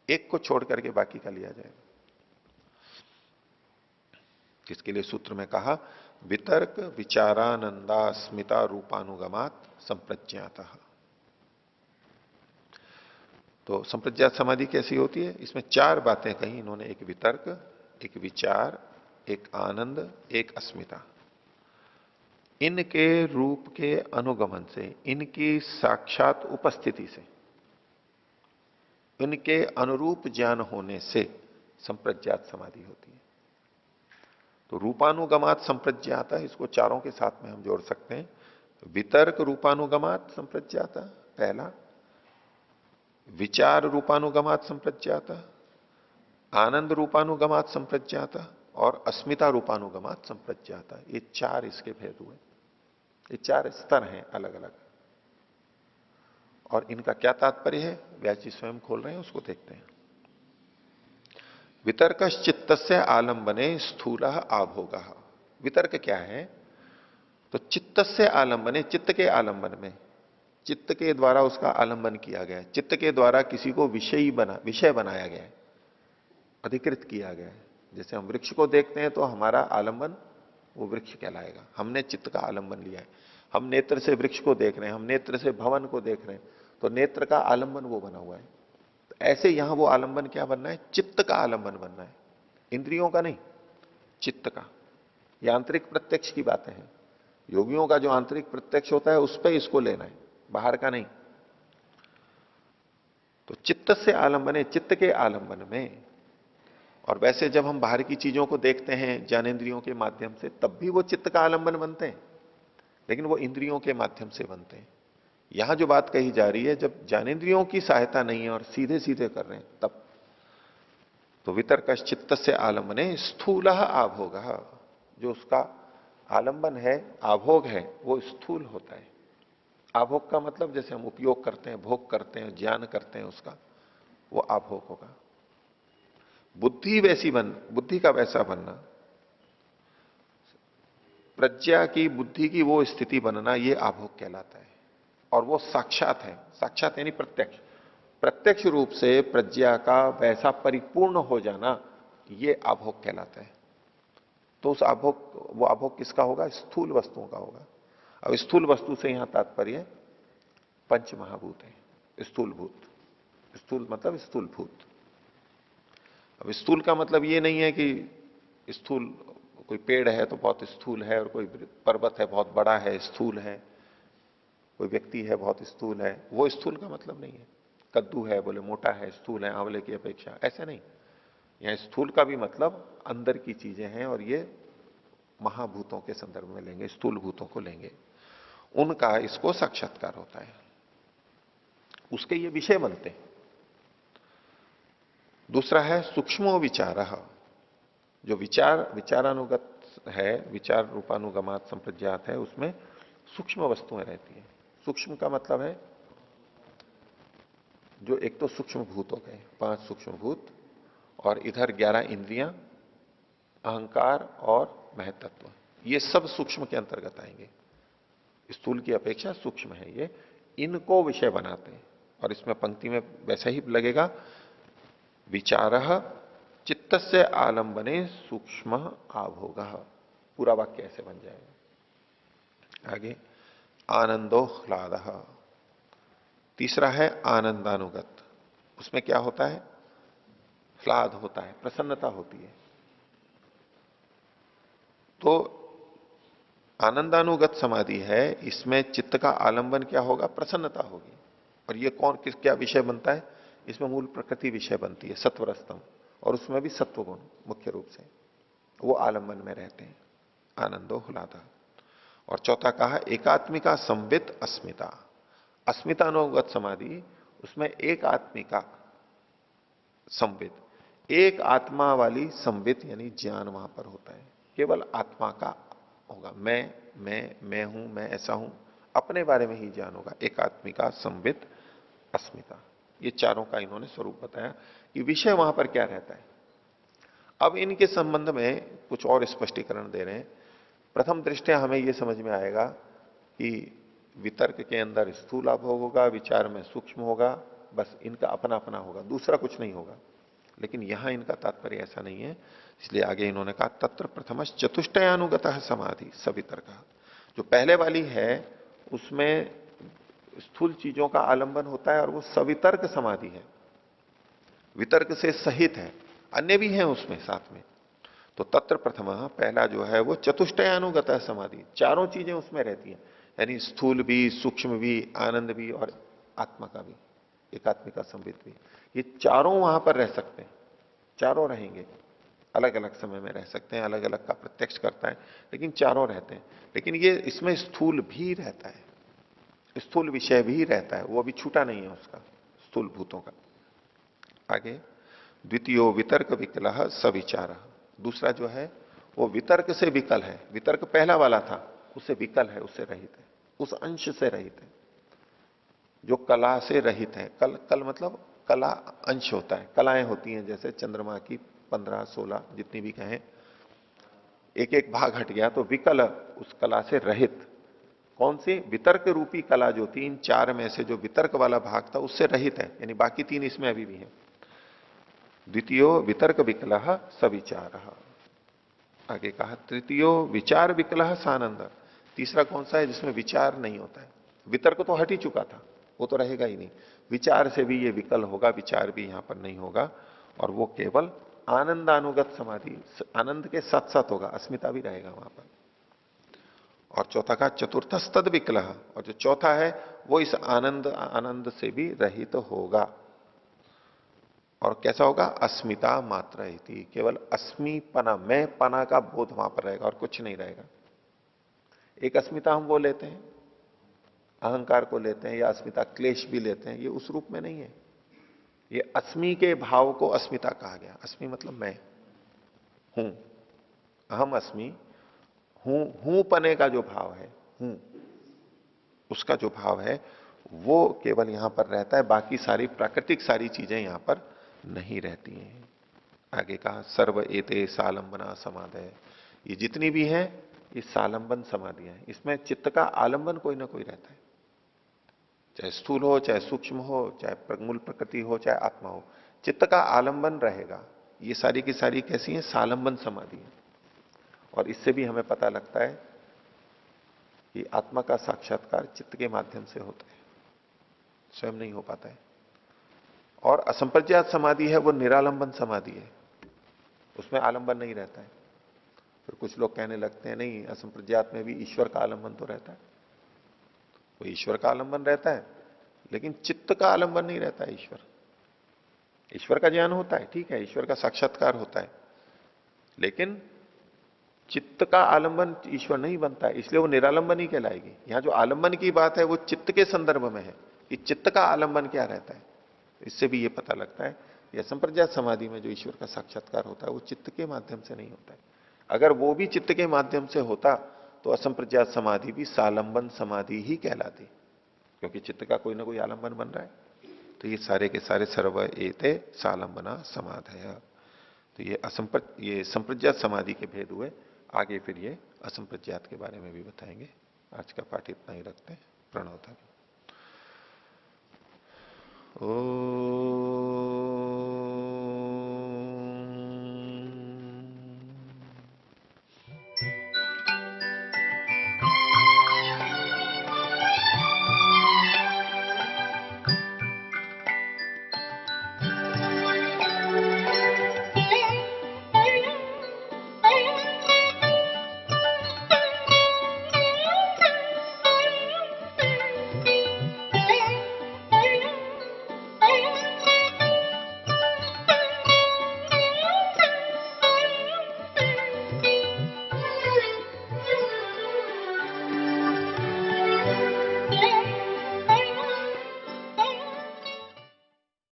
एक को छोड़ करके बाकी का लिया जाएगा। इसके लिए सूत्र में कहा वितर्क विचारानंदा स्मिता रूपानुगमात संप्रज्ञातः। तो संप्रज्ञात समाधि कैसी होती है? इसमें चार बातें कही इन्होंने, एक वितर्क, एक विचार, एक आनंद, एक अस्मिता। इनके रूप के अनुगमन से, इनकी साक्षात उपस्थिति से, इनके अनुरूप ज्ञान होने से संप्रज्ञात समाधि होती है। तो रूपानुगमात संप्रज्ञाता, इसको चारों के साथ में हम जोड़ सकते हैं। वितर्क रूपानुगमात संप्रज्ञाता पहला, विचार रूपानुगमात संप्रज्ञाता, आनंद रूपानुगमात संप्रज्ञाता और अस्मिता रूपानुगमात संप्रज्ञाता। ये चार इसके भेद हुए, ये चार स्तर हैं अलग अलग। और इनका क्या तात्पर्य है, व्यास जी स्वयं खोल रहे हैं, उसको देखते हैं। वितर्क चित्तस्य आलंबने स्थूल आभोग। वितर्क क्या है? तो चित्तस्य आलंबने, चित्त के आलंबन में, चित्त के द्वारा उसका आलंबन किया गया है, चित्त के द्वारा किसी को विषय बनाया गया है, अधिकृत किया गया है। जैसे हम वृक्ष को देखते हैं तो हमारा आलंबन वो वृक्ष कहलाएगा, हमने चित्त का आलंबन लिया है। हम नेत्र से वृक्ष को देख रहे हैं, हम नेत्र से भवन को देख रहे हैं, तो नेत्र का आलंबन वो बना हुआ है। तो ऐसे यहां वो आलंबन क्या बनना है? चित्त का आलंबन बनना है, इंद्रियों का नहीं, चित्त का। ये आंतरिक प्रत्यक्ष की बातें हैं। योगियों का जो आंतरिक प्रत्यक्ष होता है उस पर इसको लेना है, बाहर का नहीं। तो चित्त से आलंबन है, चित्त के आलंबन में। और वैसे जब हम बाहर की चीजों को देखते हैं ज्ञानेंद्रियों के माध्यम से, तब भी वो चित्त का आलंबन बनते हैं, लेकिन वो इंद्रियों के माध्यम से बनते हैं। यहां जो बात कही जा रही है, जब ज्ञानेंद्रियों की सहायता नहीं है और सीधे सीधे कर रहे हैं तब। तो वितर्क चित्त से आलंबने स्थूल आभोग, जो उसका आलंबन है, आभोग है, वो स्थूल होता है। आभोग का मतलब जैसे हम उपयोग करते हैं, भोग करते हैं, ज्ञान करते हैं, उसका वो आभोग होगा। बुद्धि का वैसा बनना, प्रज्ञा की, बुद्धि की वो स्थिति बनना, ये आभोग कहलाता है। और वो साक्षात है, साक्षात यानी प्रत्यक्ष, प्रत्यक्ष रूप से प्रज्ञा का वैसा परिपूर्ण हो जाना, ये आभोग कहलाता है। तो उस आभोग, वो आभोग किसका होगा? स्थूल वस्तुओं का होगा। अब स्थूल वस्तु से यहां तात्पर्य पंच महाभूत है, स्थूल भूत। स्थूल मतलब स्थूल भूत। अब स्थूल का मतलब ये नहीं है कि स्थूल कोई पेड़ है तो बहुत स्थूल है, और कोई पर्वत है बहुत बड़ा है, स्थूल है, कोई व्यक्ति है बहुत स्थूल है, वो स्थूल का मतलब नहीं है। कद्दू है बोले मोटा है, स्थूल है आंवले की अपेक्षा, ऐसा नहीं। यहां स्थूल का भी मतलब अंदर की चीजें हैं, और ये महाभूतों के संदर्भ में लेंगे, स्थूल भूतों को लेंगे, उनका इसको साक्षात्कार होता है, उसके ये विषय बनते हैं। दूसरा है सूक्ष्मो विचार, जो विचारानुगत है, विचार रूपानुगमात संप्रज्ञात है, उसमें सूक्ष्म वस्तुएं रहती हैं। सूक्ष्म का मतलब है जो एक तो सूक्ष्म भूत हो गए, 5 सूक्ष्म भूत, और इधर 11 इंद्रियां, अहंकार और महतत्व, ये सब सूक्ष्म के अंतर्गत आएंगे। स्थूल की अपेक्षा सूक्ष्म है ये, इनको विषय बनाते हैं। और इसमें पंक्ति में वैसा ही लगेगा, विचारः चित्तस्य आलंबने सूक्ष्म आभोग। पूरा वाक्य ऐसे बन जाएगा। आगे आनंदो ह्लादः, तीसरा है आनंदानुगत। उसमें क्या होता है? ह्लाद होता है, प्रसन्नता होती है। तो आनंदानुगत समाधि है, इसमें चित्त का आलंबन क्या होगा? प्रसन्नता होगी। और ये क्या विषय बनता है? इसमें मूल प्रकृति विषय बनती है, सत्वर स्तंभ, और उसमें भी सत्वगुण मुख्य रूप से वो आलंबन में रहते हैं। आनंदो ह्लादः। और चौथा कहा एकात्मिका संवित अस्मिता। अस्मितानुगत समाधि, उसमें एक आत्मिका संवित, एक आत्मा वाली संवित यानी ज्ञान वहां पर होता है, केवल आत्मा का होगा। मैं हूं, मैं ऐसा हूं, अपने बारे में ही ज्ञान होगा। एकात्मिका संवित अस्मिता, ये चारों का इन्होंने स्वरूप बताया कि विषय वहां पर क्या रहता है। अब इनके संबंध में कुछ और स्पष्टीकरण दे रहे हैं। प्रथम दृष्टया हमें यह समझ में आएगा कि वितर्क के अंदर स्थूल आभोग होगा, विचार में सूक्ष्म होगा, बस इनका अपना अपना होगा, दूसरा कुछ नहीं होगा। लेकिन यहां इनका तात्पर्य ऐसा नहीं है, इसलिए आगे इन्होंने कहा तत्र प्रथमश चतुष्टयानुगत समाधि सवितर्क। जो पहले वाली है उसमें स्थूल चीजों का आलंबन होता है और वो सवितर्क समाधि है, वितर्क से सहित है, अन्य भी हैं उसमें साथ में। तो तत्र प्रथम पहला जो है वो चतुष्टयानुगत समाधि, चारों चीजें उसमें रहती हैं, यानी स्थूल भी, सूक्ष्म भी, आनंद भी और आत्मा का भी, एकात्मिका संबित भी, ये चारों वहां पर रह सकते हैं, चारों रहेंगे, अलग अलग समय में रह सकते हैं, अलग अलग का प्रत्यक्ष करता है, लेकिन चारों रहते हैं। लेकिन ये इसमें स्थूल भी रहता है, स्थूल विषय भी रहता है, वो अभी छूटा नहीं है उसका, स्थूल भूतों का। आगे द्वितीयो वितर्क विकल सविचार, दूसरा जो है वो वितर्क से विकल है, वितर्क पहला वाला था उससे विकल है, उससे रहित है, उस अंश से रहित है जो कला से रहित है। कल कल मतलब कला अंश होता है, कलाएं होती हैं जैसे चंद्रमा की 15-16 जितनी भी कहें, एक एक भाग हट गया तो विकल, उस कला से रहित। कौन सी? वितर्क रूपी कला जो थी, इन चार में से जो वितर्क वाला भाग था उससे रहित है, यानी बाकी तीन इसमें अभी भी है। द्वितीयो वितर्क विकल सविचार। आगे कहा तृतीयो विचार विकल सानंद, तीसरा कौन सा है जिसमें विचार नहीं होता है? वितर्क तो हट ही चुका था, वो तो रहेगा ही नहीं, विचार से भी ये विकल होगा, विचार भी यहां पर नहीं होगा, और वो केवल आनंदानुगत समाधि, आनंद के साथ साथ होगा, अस्मिता भी रहेगा वहां पर। और चौथा का चतुर्थ तद विकल, और जो चौथा है वो इस आनंद से भी रहित होगा। और कैसा होगा? अस्मिता मात्र ही, केवल अस्मि पना, मैं पना का बोध वहां पर रहेगा और कुछ नहीं रहेगा। एक अस्मिता हम वो लेते हैं, अहंकार को लेते हैं, या अस्मिता क्लेश भी लेते हैं, ये उस रूप में नहीं है। ये अस्मि के भाव को अस्मिता कहा गया। अस्मि मतलब मैं हूं, अहम अस्मि, हूं पने का जो भाव है, हूं, उसका जो भाव है वो केवल यहां पर रहता है, बाकी सारी प्राकृतिक सारी चीजें यहां पर नहीं रहती हैं। आगे कहा सर्व एते सालंबना समाधय, ये जितनी भी हैं ये सालंबन समाधियां हैं, इसमें चित्त का आलंबन कोई ना कोई रहता है, चाहे स्थूल हो, चाहे सूक्ष्म हो, चाहे मूल प्रकृति हो, चाहे आत्मा हो, चित्त का आलंबन रहेगा। ये सारी की सारी कैसी है? सालंबन समाधि है। और इससे भी हमें पता लगता है कि आत्मा का साक्षात्कार चित्त के माध्यम से होता है, स्वयं नहीं हो पाता है। और असंप्रज्ञात समाधि है वो निरालंबन समाधि है, उसमें आलंबन नहीं रहता है। फिर कुछ लोग कहने लगते हैं नहीं, असंप्रज्ञात में भी ईश्वर का आलंबन तो रहता है, वो ईश्वर का आलंबन रहता है, लेकिन चित्त का आलंबन नहीं रहता है। ईश्वर का ज्ञान होता है, ठीक है, ईश्वर का साक्षात्कार होता है, लेकिन चित्त का आलंबन ईश्वर नहीं बनता है, इसलिए वो निरालंबन ही कहलाएगी। यहां जो आलंबन की बात है वो चित्त के संदर्भ में है कि चित्त का आलंबन क्या रहता है। इससे भी ये पता लगता है कि असंप्रज्ञात समाधि में जो ईश्वर का साक्षात्कार होता है वो चित्त के माध्यम से नहीं होता है। अगर वो भी चित्त के माध्यम से होता तो असंप्रज्ञात समाधि भी सालंबन समाधि ही कहलाती, क्योंकि चित्त का कोई ना कोई आलंबन बन रहा है। तो ये सारे के सारे सर्व एते सालंबना समाधय। तो ये संप्रज्ञात समाधि के भेद हुए। आगे फिर ये असंप्रज्ञात के बारे में भी बताएंगे। आज का पाठ इतना ही रखते हैं। प्रणव था। ओ